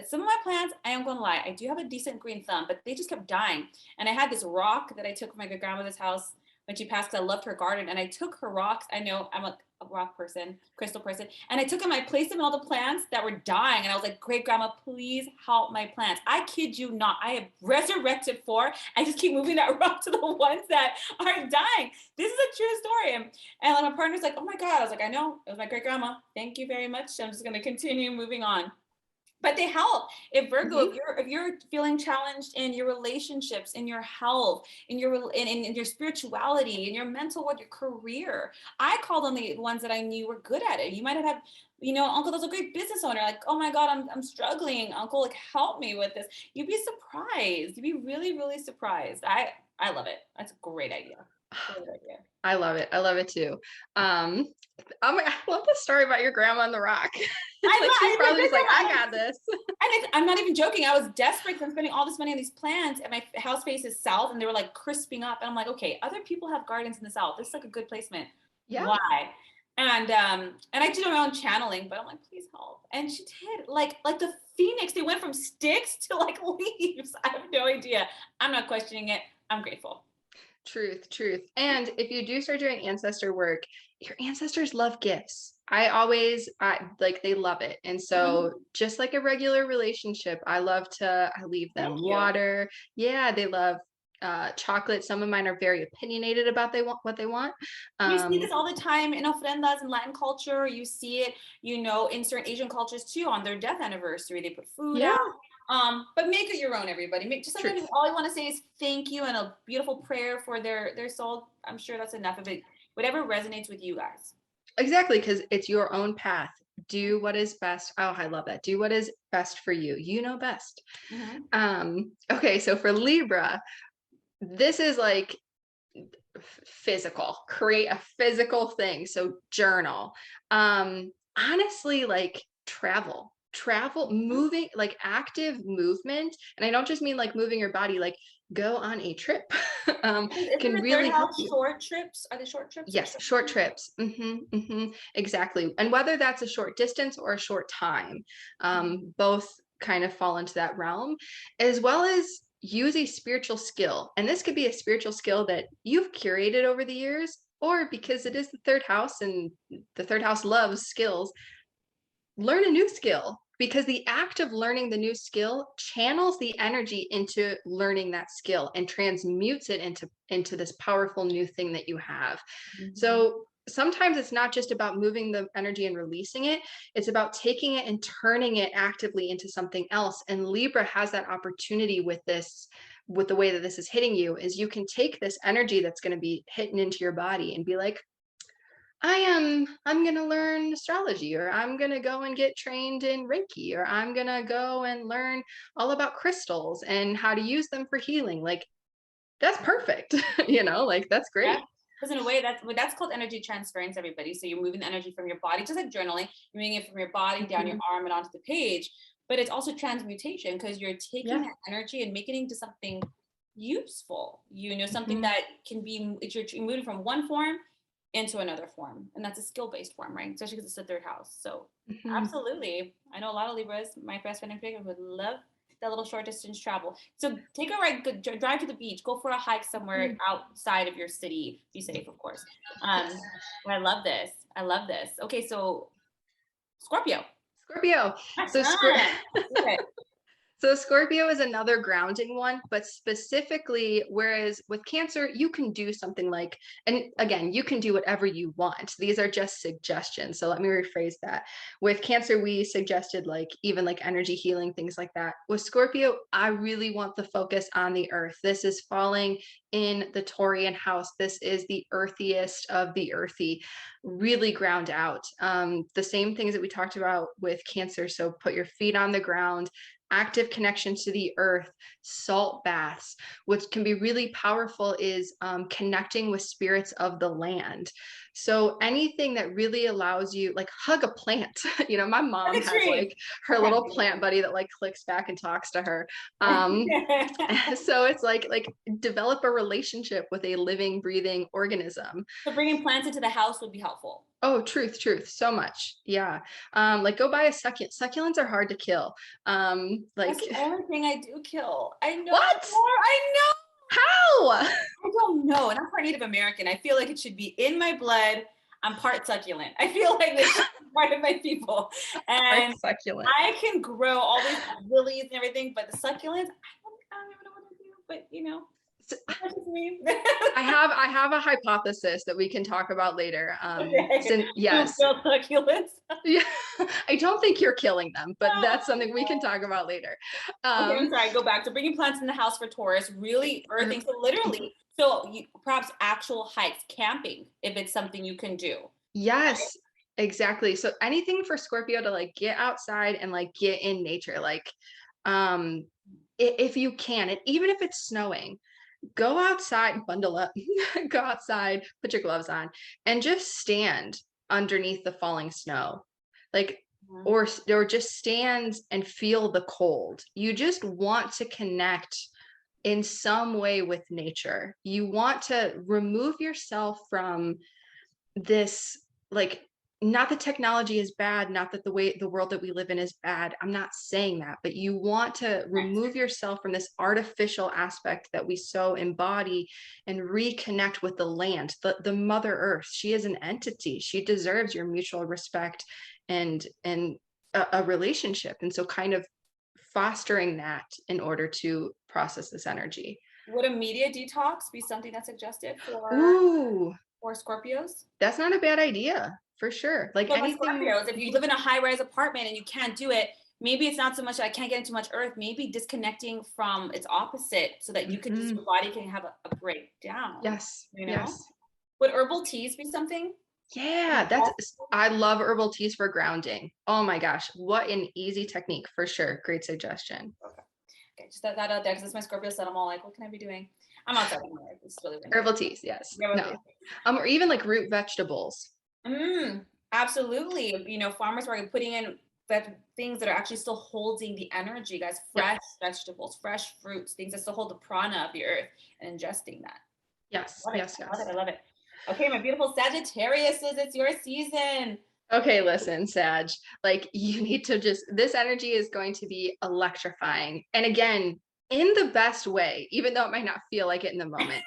Some of my plants, I am going to lie, I do have a decent green thumb, but they just kept dying. And I had this rock that I took from my good grandmother's house when she passed, because I loved her garden. And I took her rocks. I know I'm a rock person, crystal person. And I took them, I placed them in all the plants that were dying. And I was like, great grandma, please help my plants. I kid you not. I have resurrected 4. I just keep moving that rock to the ones that are dying. This is a true story. And my partner's like, oh my God. I was like, I know, it was my great grandma. Thank you very much. I'm just going to continue moving on. But they help. If Virgo, if you're feeling challenged in your relationships, in your health, in your spirituality, in your mental world, your career, I called on the ones that I knew were good at it. You might have had, you know, uncle that's a great business owner, like, oh my God, I'm struggling, uncle, like, help me with this. You'd be surprised. You'd be really, really surprised. I love it. That's a great idea. Great idea. I love it. I love it too. I love the story about your grandma and the rock. She's probably just like, I got this. And I'm not even joking. I was desperate because I'm spending all this money on these plants, and my house faces south, and they were like crisping up. And I'm like, okay, other people have gardens in the south. This is like a good placement. Yeah. Why? And I did my own channeling, but I'm like, please help. And she did. Like the phoenix, they went from sticks to like leaves. I have no idea. I'm not questioning it. I'm grateful. Truth. And if you do start doing ancestor work, your ancestors love gifts. I like, they love it. And so just like a regular relationship, I leave them water. Yeah, they love chocolate. Some of mine are very opinionated about what they want. You see this all the time in ofrendas in Latin culture. You see it, you know, in certain Asian cultures too. On their death anniversary, they put food out. But make it your own, everybody. Just sometimes all you want to say is thank you and a beautiful prayer for their soul. I'm sure that's enough of it. Whatever resonates with you guys. Exactly, because it's your own path. Do what is best. Oh, I love that. Do what is best for you. You know best. Okay, so for Libra, this is like physical. Create a physical thing. So journal. Honestly, like travel, moving, like active movement. And I don't just mean like moving your body, like go on a trip. Can really help you. Short trips? Are they short trips? Yes, short trips. Exactly. And whether that's a short distance or a short time, both kind of fall into that realm, as well as use a spiritual skill. And this could be a spiritual skill that you've curated over the years, or because it is the third house and the third house loves skills, learn a new skill, because the act of learning the new skill channels the energy into learning that skill and transmutes it into this powerful new thing that you have. So sometimes it's not just about moving the energy and releasing it, it's about taking it and turning it actively into something else. And Libra has that opportunity with this, with the way that this is hitting you, is you can take this energy that's going to be hitting into your body and be like, I'm going to learn astrology, or I'm going to go and get trained in Reiki, or I'm going to go and learn all about crystals and how to use them for healing. Like, that's perfect. Like, that's great. Because in a way, that's called energy transference, everybody. So you're moving the energy from your body, just like journaling, you're moving it from your body down your arm and onto the page. But it's also transmutation, because you're taking that energy and making it into something useful, something that can be, you're moving from one form into another form, and that's a skill-based form, right? Especially because it's the third house. So absolutely, I know a lot of Libras. My best friend in particular would love that little short distance travel. So take a ride, drive to the beach, go for a hike somewhere outside of your city. Be safe, of course. I love this. Okay, so Scorpio. So Scorpio is another grounding one, but specifically, whereas with Cancer, you can do something like, and again, you can do whatever you want. These are just suggestions. So let me rephrase that. With Cancer, we suggested even like energy healing, things like that. With Scorpio, I really want the focus on the earth. This is falling in the Taurian house. This is the earthiest of the earthy. Really ground out. The same things that we talked about with Cancer. So put your feet on the ground, active connection to the earth, salt baths. What can be really powerful is connecting with spirits of the land. So anything that really allows you, like, hug a plant. My mom has like her little plant buddy that like clicks back and talks to her. So it's like develop a relationship with a living, breathing organism. So bringing plants into the house would be helpful. Oh, truth, so much. Yeah. Like, go buy a succulent. Succulents are hard to kill. That's the only thing I do kill. I know. What? I know. How? I don't know. And I'm part Native American. I feel like it should be in my blood. I'm part succulent. I feel like this is part of my people. And succulent. I can grow all these lilies and everything, but the succulents, I don't even know what to do. But I have a hypothesis that we can talk about later. Yes. Succulents. Yeah, I don't think you're killing them, but that's something we can talk about later. Okay, I'm sorry. Go back to bringing plants in the house for Taurus. Really earthing. So literally, perhaps actual hikes, camping, if it's something you can do. Yes, exactly. So anything for Scorpio to like get outside and like get in nature, like if you can, and even if it's snowing, go outside, bundle up, go outside, put your gloves on, and just stand underneath the falling snow. Like, or just stand and feel the cold. You just want to connect in some way with nature. You want to remove yourself from this, like, not that technology is bad, not that the world that we live in is bad. I'm not saying that, but you want to remove yourself from this artificial aspect that we so embody and reconnect with the land, the Mother Earth. She is an entity. She deserves your mutual respect and a relationship. And so kind of fostering that in order to process this energy. Would a media detox be something that's suggested for Scorpios? That's not a bad idea. For sure. Like, but anything. Scorpios, if you live in a high-rise apartment and you can't do it, maybe it's not so much that I can't get into much earth, maybe disconnecting from its opposite so that you can your body can have a breakdown. Yes. Yes. Would herbal teas be something? Yeah, I love herbal teas for grounding. Oh my gosh, what an easy technique, for sure. Great suggestion. Okay, just that out there, because it's my Scorpio sun. I'm all like, what can I be doing? I'm outside. It's really windy. Herbal teas, yes. Or even like root vegetables. Absolutely. Farmers are putting in things that are actually still holding the energy, guys. Fresh vegetables, fresh fruits, things that still hold the prana of the earth, and ingesting that. Yes. I love it. Okay, my beautiful Sagittarius, it's your season. Okay, listen, Sag, like you need to just, this energy is going to be electrifying. And again, in the best way, even though it might not feel like it in the moment.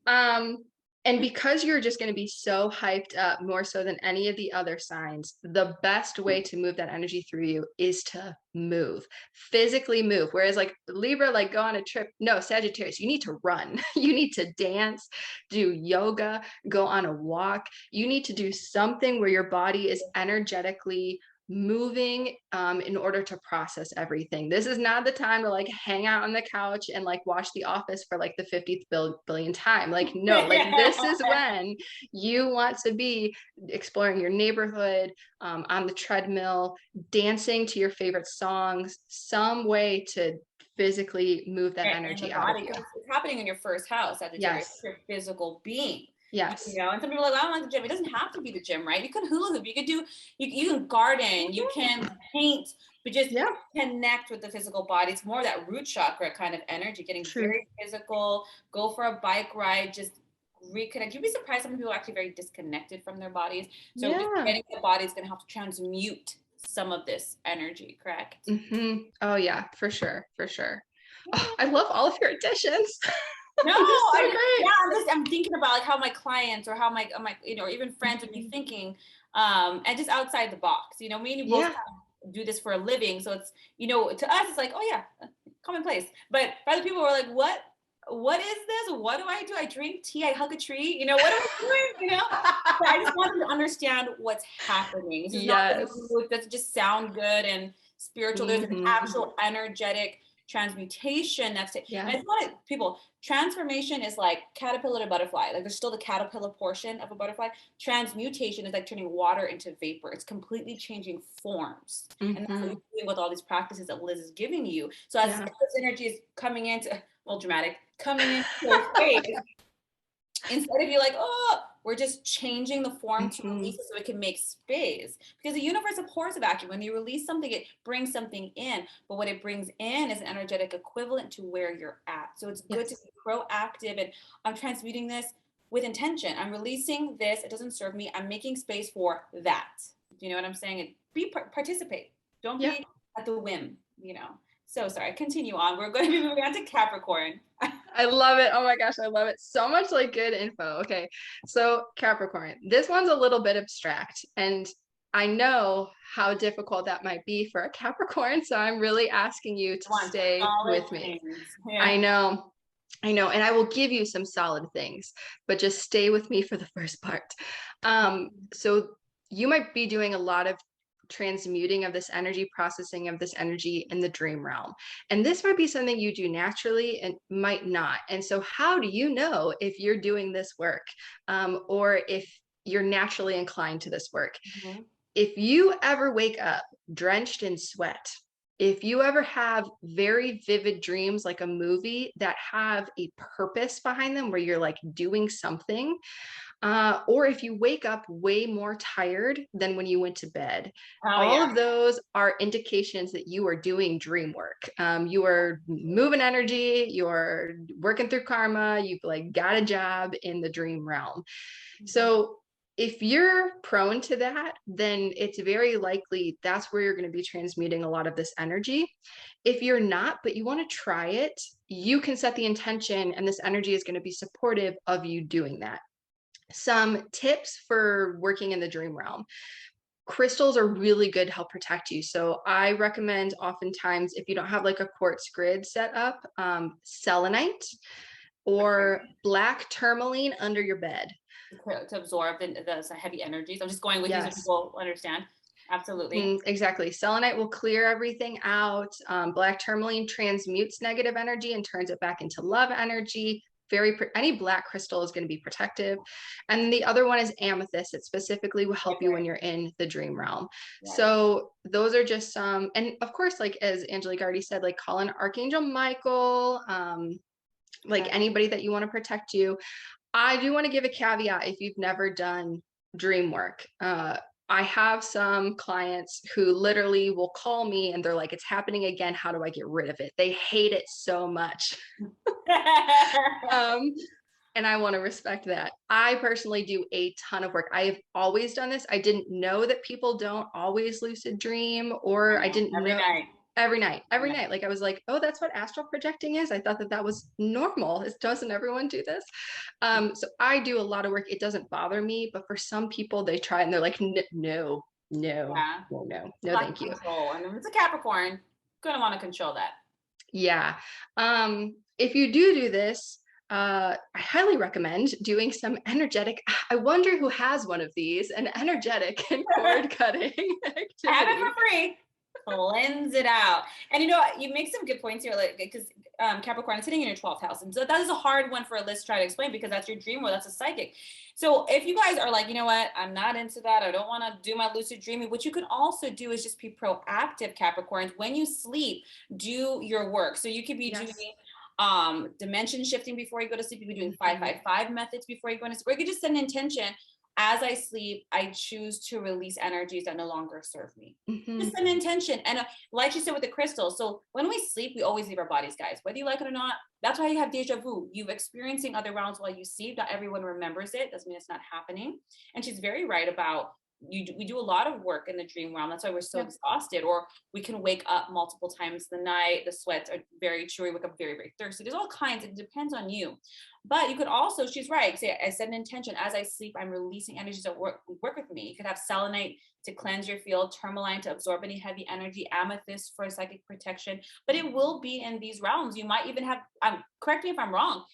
Um, and because you're just going to be so hyped up more so than any of the other signs, the best way to move that energy through you is to move, physically move. Whereas like Libra, like go on a trip. No, Sagittarius, you need to run. You need to dance, do yoga, go on a walk. You need to do something where your body is energetically moving in order to process everything. This is not the time to like hang out on the couch and like watch The Office for like the 50th billion time. Like, no, like this is when you want to be exploring your neighborhood, on the treadmill, dancing to your favorite songs, some way to physically move that And the energy out of body, you. because it's happening in your first house, Sagittarius, Yes. your physical being. Yes. And some people are like, well, I don't like the gym. It doesn't have to be the gym, right? You can hula hoop, you can do, you can garden, you can paint, but just Yeah. connect with the physical body. It's more that root chakra kind of energy, getting True. very physical, go for a bike ride, just reconnect. You'd be surprised some people are actually very disconnected from their bodies. So just Yeah. getting the body is going to help to transmute some of this energy, correct? Oh yeah, for sure, for sure. Oh, I love all of your additions. No, They're so yeah, great. I'm thinking about like how my clients or how my or even friends would be thinking, and just outside the box. Me and you both Yeah. kind of do this for a living, so it's to us it's like, oh yeah, commonplace. But for other people, we're like, what? What is this? What do I do? I drink tea. I hug a tree. What am I doing? So I just want them to understand what's happening. This is not Yes. it doesn't just sound good and spiritual. There's an actual energetic transmutation that's it. Yeah. And it's not people. Transformation is like caterpillar to butterfly. Like there's still the caterpillar portion of a butterfly. Transmutation is like turning water into vapor. It's completely changing forms. And that's what you're doing with all these practices that Liz is giving you. So as this energy is coming into, well, dramatic, coming into your space, instead of you like, oh, we're just changing the form to release it so it can make space. Because the universe abhors a vacuum. When you release something, it brings something in. But what it brings in is an energetic equivalent to where you're at. So it's good to be proactive. And I'm transmuting this with intention. I'm releasing this. It doesn't serve me. I'm making space for that. Do you know what I'm saying? Participate. Don't be at the whim. So sorry, continue on. We're going to be moving on to Capricorn. I love it. Oh my gosh, I love it. So much like good info. Okay. So Capricorn, this one's a little bit abstract, and I know how difficult that might be for a Capricorn. So I'm really asking you to stay with me. Yeah. I know. And I will give you some solid things, but just stay with me for the first part. So you might be doing a lot of transmuting of this energy, processing of this energy in the dream realm. And this might be something you do naturally and might not. And so how do you know if you're doing this work, or if you're naturally inclined to this work? If you ever wake up drenched in sweat, if you ever have very vivid dreams like a movie that have a purpose behind them where you're like doing something, or if you wake up way more tired than when you went to bed, all of those are indications that you are doing dream work. You are moving energy, you're working through karma, you've like got a job in the dream realm. So if you're prone to that, then it's very likely that's where you're going to be transmuting a lot of this energy. If you're not, but you want to try it, you can set the intention, and this energy is going to be supportive of you doing that. Some tips for working in the dream realm. Crystals are really good to help protect you. So I recommend oftentimes, if you don't have like a quartz grid set up, selenite or black tourmaline under your bed. To absorb the heavy energies. I'm just going with you so people understand. Absolutely. Exactly. Selenite will clear everything out. Black tourmaline transmutes negative energy and turns it back into love energy. Any black crystal is going to be protective. And the other one is amethyst. It specifically will help you when you're in the dream realm. So those are just some, and of course, like as Angelique already said, like call in Archangel Michael, like anybody that you want to protect you. I do want to give a caveat if you've never done dream work. I have some clients who literally will call me and they're like, it's happening again. How do I get rid of it? They hate it so much. And I want to respect that. I personally do a ton of work. I have always done this. I didn't know that people don't always lucid dream, I or I know. didn't Every know night. every night. Like I was like, oh, that's what astral projecting is. I thought that that was normal. Doesn't everyone do this? So I do a lot of work. It doesn't bother me, but for some people, they try and they're like, no, no, Yeah. no, no, A no, lot of thank you. control. And if it's a Capricorn, gonna want to control that. Yeah. If you do this, I highly recommend doing some energetic. I wonder who has one of these, an energetic and cord cutting Have it activity. for free. Cleanse it out. And you make some good points here, like because Capricorn is sitting in your 12th house. And so that is a hard one for a list to try to explain because that's your dream world, that's a psychic. So if you guys are like, you know what, I'm not into that, I don't want to do my lucid dreaming, what you can also do is just be proactive, Capricorns. When you sleep, do your work. So you could be Yes. doing dimension shifting before you go to sleep. You could be doing Mhm. 555 methods before you go to sleep, or you could just set an intention. As I sleep, I choose to release energies that no longer serve me. Mhm. Just an intention. And like you said with the crystals, so when we sleep, we always leave our bodies, guys, whether you like it or not. That's why you have deja vu. You've experiencing other realms while you sleep. Not everyone remembers it. Doesn't mean it's not happening. And she's very right about we do a lot of work in the dream realm. That's why we're so Yeah. exhausted. Or we can wake up multiple times in the night. The sweats are very true. We wake up very, very thirsty. There's all kinds. It depends on you. But you could also, she's right, say, I set an intention. As I sleep, I'm releasing energies that work with me. You could have selenite to cleanse your field, tourmaline to absorb any heavy energy, amethyst for psychic protection. But it will be in these realms. You might even have, correct me if I'm wrong,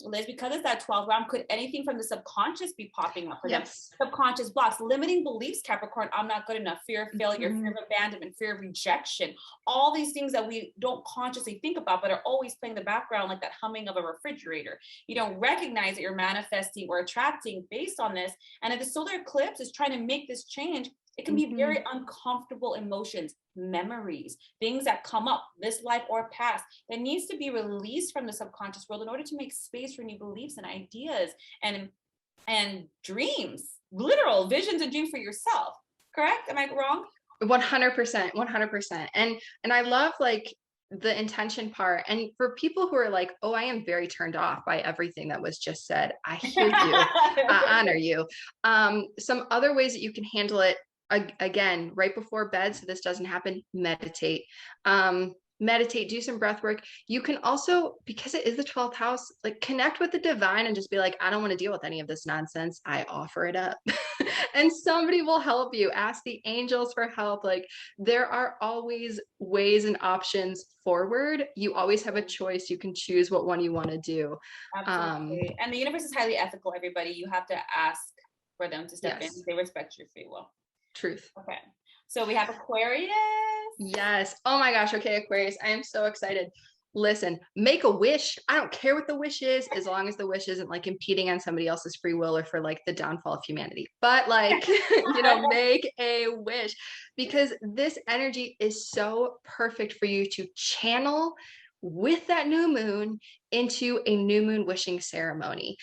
Liz, because it's that 12th realm, could anything from the subconscious be popping up for them? Yes. Subconscious blocks, limiting beliefs, Capricorn, I'm not good enough, fear of failure, Mhm. fear of abandonment, fear of rejection, all these things that we don't consciously think about, but are always playing the background like that humming of a refrigerator. You don't recognize that you're manifesting or attracting based on this. And if the solar eclipse is trying to make this change, it can be Mhm. very uncomfortable emotions, memories, things that come up this life or past that needs to be released from the subconscious world in order to make space for new beliefs and ideas and dreams, literal visions and dreams for yourself. Correct? Am I wrong? 100%, 100%. And I love like the intention part. And for people who are like, oh, I am very turned off by everything that was just said, I hear you. I honor you. Some other ways that you can handle it, again, right before bed, so this doesn't happen, meditate. Meditate, do some breath work. You can also, because it is the 12th house, like connect with the divine and just be like, I don't want to deal with any of this nonsense. I offer it up. And somebody will help you. Ask the angels for help. Like there are always ways and options forward. You always have a choice. You can choose what one you want to do. Absolutely. And the universe is highly ethical, everybody. You have to ask for them to step in. Yes, They respect your free will. truth. Okay. So we have Aquarius. Yes. Oh my gosh. Okay, Aquarius. I am so excited. Listen, make a wish. I don't care what the wish is, as long as the wish isn't like impeding on somebody else's free will or for like the downfall of humanity. But like, make a wish, because this energy is so perfect for you to channel with that new moon into a new moon wishing ceremony.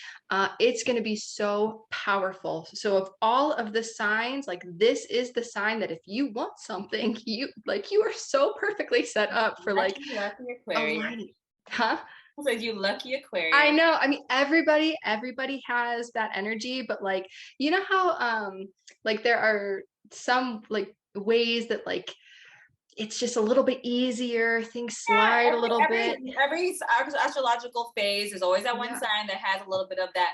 It's going to be so powerful. So of all of the signs, like this is the sign that if you want something, you are so perfectly set up for like Lucky Aquarius. aligning. Huh? So you lucky I Aquarius. know. I mean, everybody has that energy, but like, you know how like there are some like ways that like it's just a little bit easier, things slide a little bit. Every astrological phase is always that one Yeah. sign that has a little bit of that,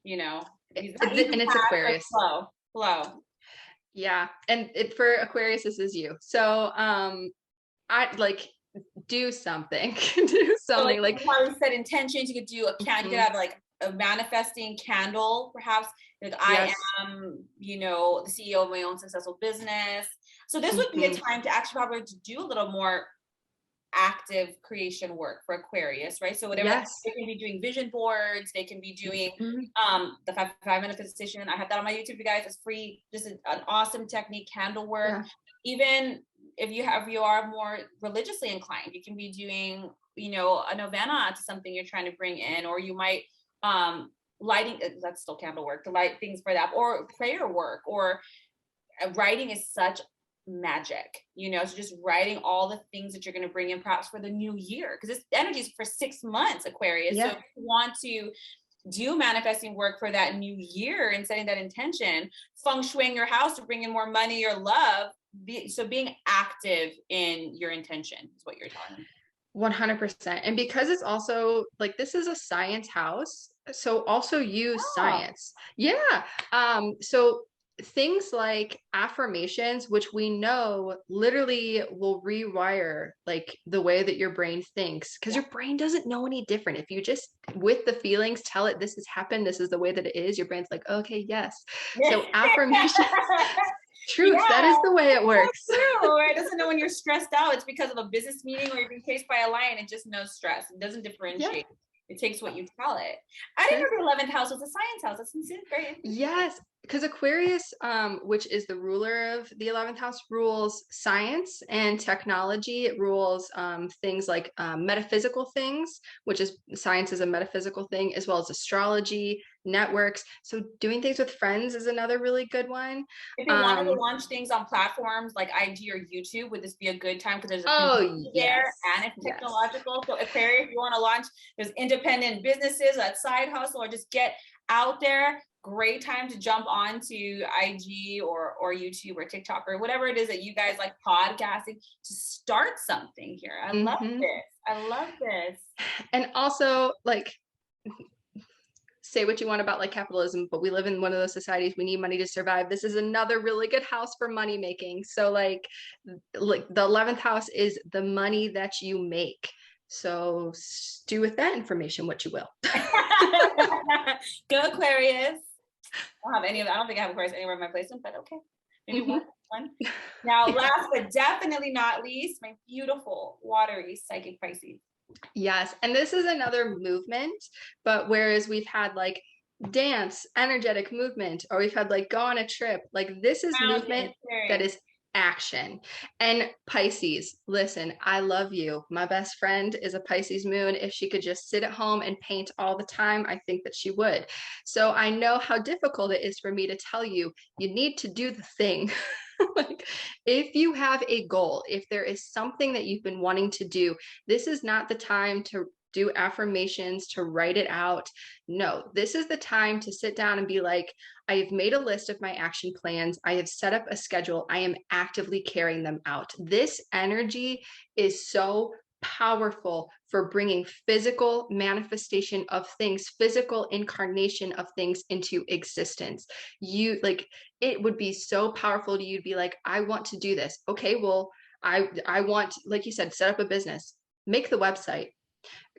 you know, And easy it's path or Aquarius. flow. Yeah. And for Aquarius, this is you. So I like do something. Do So like something like how we set intentions, you could do you could mhm, have like a manifesting candle, perhaps. Like I yes. am, the CEO of my own successful business. So this would be a Mhm, time to actually probably to do a little more active creation work for Aquarius, right? So whatever yes. they can be doing vision boards, they can be doing Mhm, the 5 minute manifestation. I have that on my YouTube, you guys. It's free. This is an awesome technique, candle work. yeah. Even if you are more religiously inclined, you can be doing, a novena to something you're trying to bring in, or you might lighting, that's still candle work, to light things for that, or prayer work, or writing is such magic, so just writing all the things that you're going to bring in perhaps for the new year, because this energy is for 6 months, Aquarius. So Yeah. if you want to do manifesting work for that new year and setting that intention, feng shuiing your house to bring in more money or love. So being active in your intention is what you're telling me. 100%. And because it's also like, this is a science house, so also use science. Yeah. So things like affirmations, which we know literally will rewire like the way that your brain thinks, because your brain doesn't know any different. If you just with the feelings tell it this has happened, this is the way that it is, your brain's like, okay, yes. So affirmations. Truth, that is the way it works. True. It doesn't know when you're stressed out. It's because of a business meeting or you're being chased by a lion. It just knows stress. It doesn't differentiate. It takes what you tell it. I didn't know the 11th house was a science house. That's very interesting. Yes, because Aquarius, which is the ruler of the 11th house, rules science and technology. It rules things like metaphysical things, which is science is a metaphysical thing, as well as astrology, networks. So doing things with friends is another really good one. If you wanted to launch things on platforms like IG or YouTube, would this be a good time? Because there's a there and it's technological. So Aquarius, if you want to launch, there's independent businesses, that side hustle, or just get out there. Great time to jump onto IG or YouTube or TikTok or whatever it is that you guys like, podcasting, to start something here. I love this. I love this. And also, like, say what you want about like capitalism, but we live in one of those societies. We need money to survive. This is another really good house for money making. So like the 11th house is the money that you make. So do with that information what you will. Go Aquarius. I don't have any of that. I don't think I have Aquarius anywhere in my placement, but okay. Maybe one. Now, last but definitely not least, my beautiful watery psychic Pisces. Yes. And this is another movement, but whereas we've had like dance, energetic movement, or we've had like go on a trip, like this is movement that is action. And Pisces, listen, I love you. My best friend is a Pisces moon. If she could just sit at home and paint all the time, I think that she would. So I know how difficult it is for me to tell you, you need to do the thing. Like if you have a goal, if there is something that you've been wanting to do, this is not the time to do affirmations, to write it out. No, this is the time to sit down and be like, I have made a list of my action plans. I have set up a schedule. I am actively carrying them out. This energy is so powerful for bringing physical manifestation of things, physical incarnation of things into existence. You like, it would be so powerful to you to be like, I want to do this. Okay, well, I want, like you said, set up a business, make the website,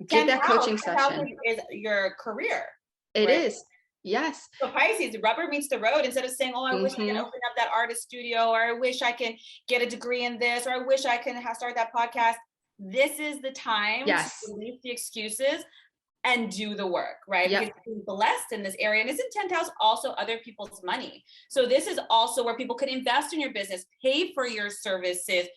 get that coaching session. Is your career. It is. Yes. So Pisces, rubber meets the road. Instead of saying, oh, I wish I could open up that artist studio, or I wish I can get a degree in this, or I wish I can start that podcast. This is the time to release the excuses and do the work, right? Because being blessed in this area. And isn't 10th house also other people's money? So this is also where people can invest in your business, pay for your services.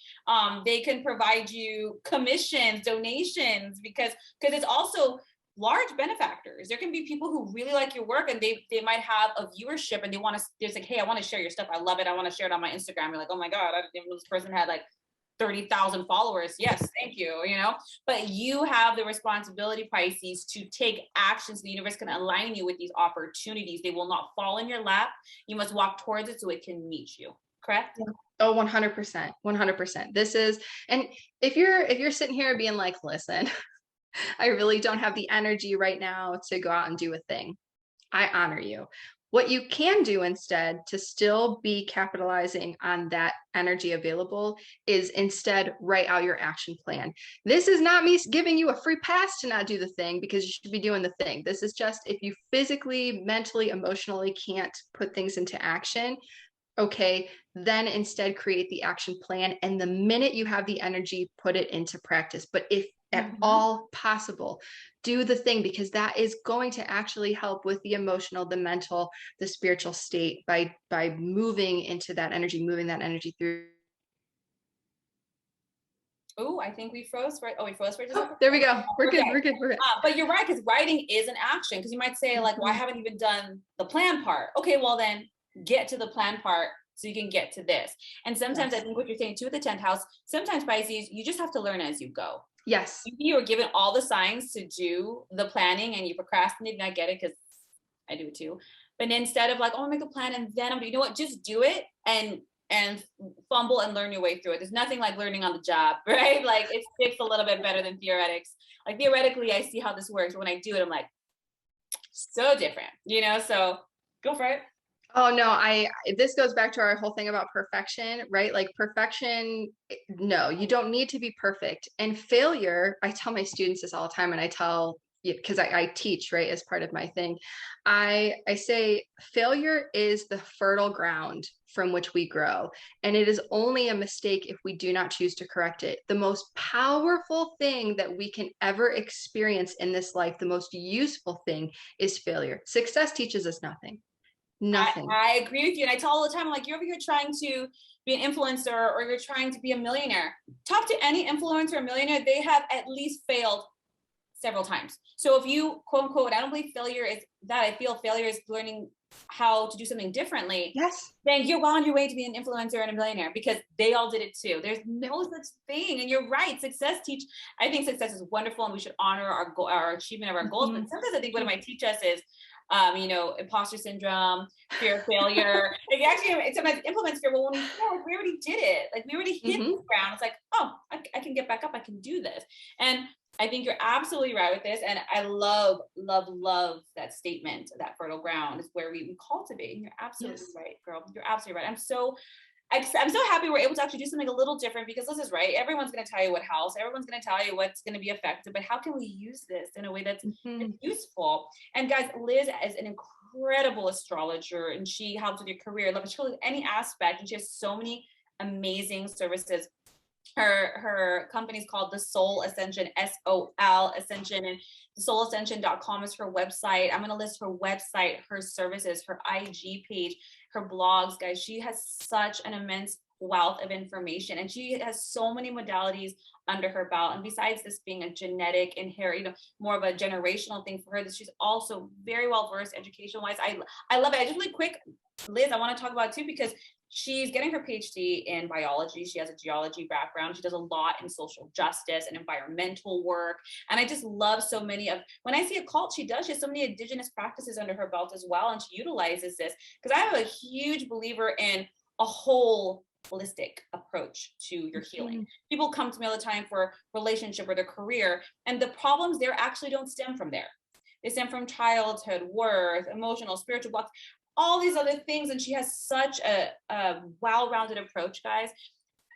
They can provide you commissions, donations, because it's also large benefactors. There can be people who really like your work and they might have a viewership and they want to, they're like, hey, I want to share your stuff. I love it. I want to share it on my Instagram. You're like, oh my God, I didn't even know this person had like 30,000 followers. Yes, thank you, you know, but you have the responsibility, Pisces, to take actions. The universe can align you with these opportunities. They will not fall in your lap. You must walk towards it so it can meet you. Correct? Oh, 100%. 100%. This is, and if you're sitting here being like, listen, I really don't have the energy right now to go out and do a thing, I honor you. What you can do instead to still be capitalizing on that energy available is instead write out your action plan. This is not me giving you a free pass to not do the thing, because you should be doing the thing. This is just if you physically, mentally, emotionally can't put things into action, okay, then instead create the action plan. And the minute you have the energy, put it into practice. But if at all possible, do the thing, because that is going to actually help with the emotional, the mental, the spiritual state by moving into that energy, moving that energy through. Oh, I think we froze, right? Oh, we froze for just there we go. We're good. We're good. We're good. But you're right, because writing is an action. Because you might say like, well, I haven't even done the plan part. Okay, well then get to the plan part so you can get to this. And sometimes I think what you're saying too with the 10th house, sometimes Pisces, you just have to learn as you go. Yes. Maybe you were given all the signs to do the planning and you procrastinated, and I get it because I do it too. But instead of like, oh, I'll make a plan and then you know what, just do it and fumble and learn your way through it. There's nothing like learning on the job, right? Like it sticks a little bit better than theoretics. Like theoretically, I see how this works. But when I do it, I'm like, so different, you know? So go for it. Oh no, this goes back to our whole thing about perfection, right? Like perfection, no, you don't need to be perfect. And failure, I tell my students this all the time, and I tell, because I teach, right, as part of my thing. I say failure is the fertile ground from which we grow. And it is only a mistake if we do not choose to correct it. The most powerful thing that we can ever experience in this life, the most useful thing is failure. Success teaches us nothing. Nothing. I agree with you. And I tell all the time, I'm like, you're over here trying to be an influencer or you're trying to be a millionaire. Talk to any influencer or millionaire, they have at least failed several times. So if you quote unquote, I don't believe failure is that, I feel failure is learning how to do something differently. Yes. Then you're well on your way to be an influencer and a millionaire because they all did it too. There's no such thing. And you're right. I think success is wonderful and we should honor our achievement of our goals. But sometimes I think what it might teach us is you know, imposter syndrome, fear of failure. Like actually, it sometimes implements fear. Well, when we fail, we already did it. Like we already hit the ground. It's like, oh, I can get back up. I can do this. And I think you're absolutely right with this. And I love, love, love that statement. That fertile ground is where we cultivate. And you're absolutely right, girl. You're absolutely right. I'm so happy we're able to actually do something a little different because this is right. Everyone's going to tell you what house, everyone's going to tell you what's going to be effective, but how can we use this in a way that's useful? And guys, Liz is an incredible astrologer and she helps with your career, love, any aspect. And she has so many amazing services. Her company is called The Soul Ascension, SOL Ascension, and thesoulascension.com is her website. I'm going to list her website, her services, her IG page, her blogs, guys. She has such an immense wealth of information and she has so many modalities under her belt. And besides this being a genetic inherent, you know, more of a generational thing for her, that she's also very well versed education wise. I love it. I just really quick, Liz, I want to talk about it too because she's getting her PhD in biology. She has a geology background. She does a lot in social justice and environmental work. And I just love so many of, when I see a cult, she has so many indigenous practices under her belt as well. And she utilizes this because I am a huge believer in a holistic approach to your healing. People come to me all the time for relationship or their career, and the problems there actually don't stem from there. They stem from childhood, worth, emotional, spiritual blocks, all these other things. And she has such a well-rounded approach, guys.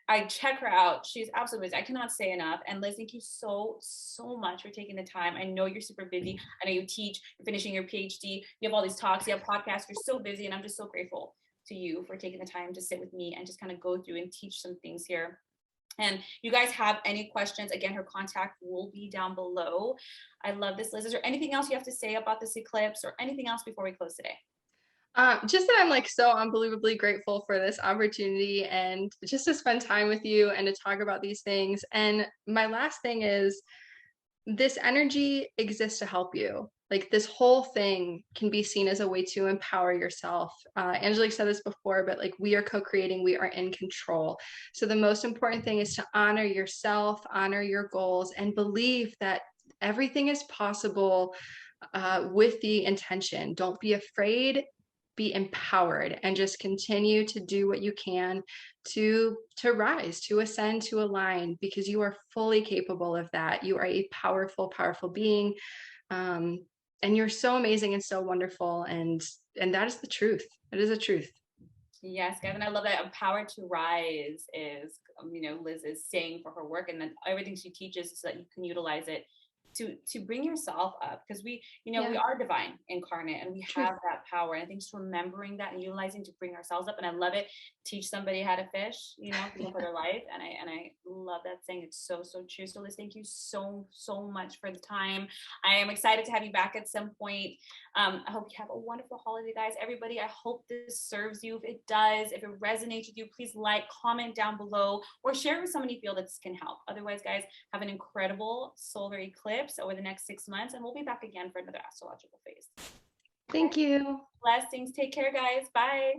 I check her out. She's absolutely amazing. I cannot say enough. And Liz, thank you so much for taking the time. I know you're super busy. I know you teach, you're finishing your PhD, you have all these talks, you have podcasts, you're so busy. And I'm just so grateful to you for taking the time to sit with me and just kind of go through and teach some things here. And you guys have any questions, again, her contact will be down below. I love this, Liz. Is there anything else you have to say about this eclipse or anything else before we close today? Just that I'm like so unbelievably grateful for this opportunity and just to spend time with you and to talk about these things. And my last thing is this energy exists to help you. Like this whole thing can be seen as a way to empower yourself. Angelique said this before, but like we are co-creating, we are in control. So the most important thing is to honor yourself, honor your goals, and believe that everything is possible with the intention. Don't be afraid, be empowered, and just continue to do what you can to rise, to ascend, to align, because you are fully capable of that. You are a powerful, powerful being. And you're so amazing and so wonderful. And that is the truth. It is a truth. Yes, guys, and I love that empowered to rise is, you know, Liz is saying for her work, and then everything she teaches is so that you can utilize it to bring yourself up, because we, you know, we are divine incarnate and we have that power. And I think just remembering that and utilizing to bring ourselves up. And I love it. Teach somebody how to fish, you know, for their life. And I love that saying. It's so true. So Liz, thank you so much for the time. I am excited to have you back at some point. I hope you have a wonderful holiday, guys. Everybody, I hope this serves you. If it does, if it resonates with you, please like, comment down below, or share with someone you feel that this can help. Otherwise, guys, have an incredible solar eclipse over the next 6 months, and we'll be back again for another astrological phase. Thank you. Blessings. Take care, guys. Bye.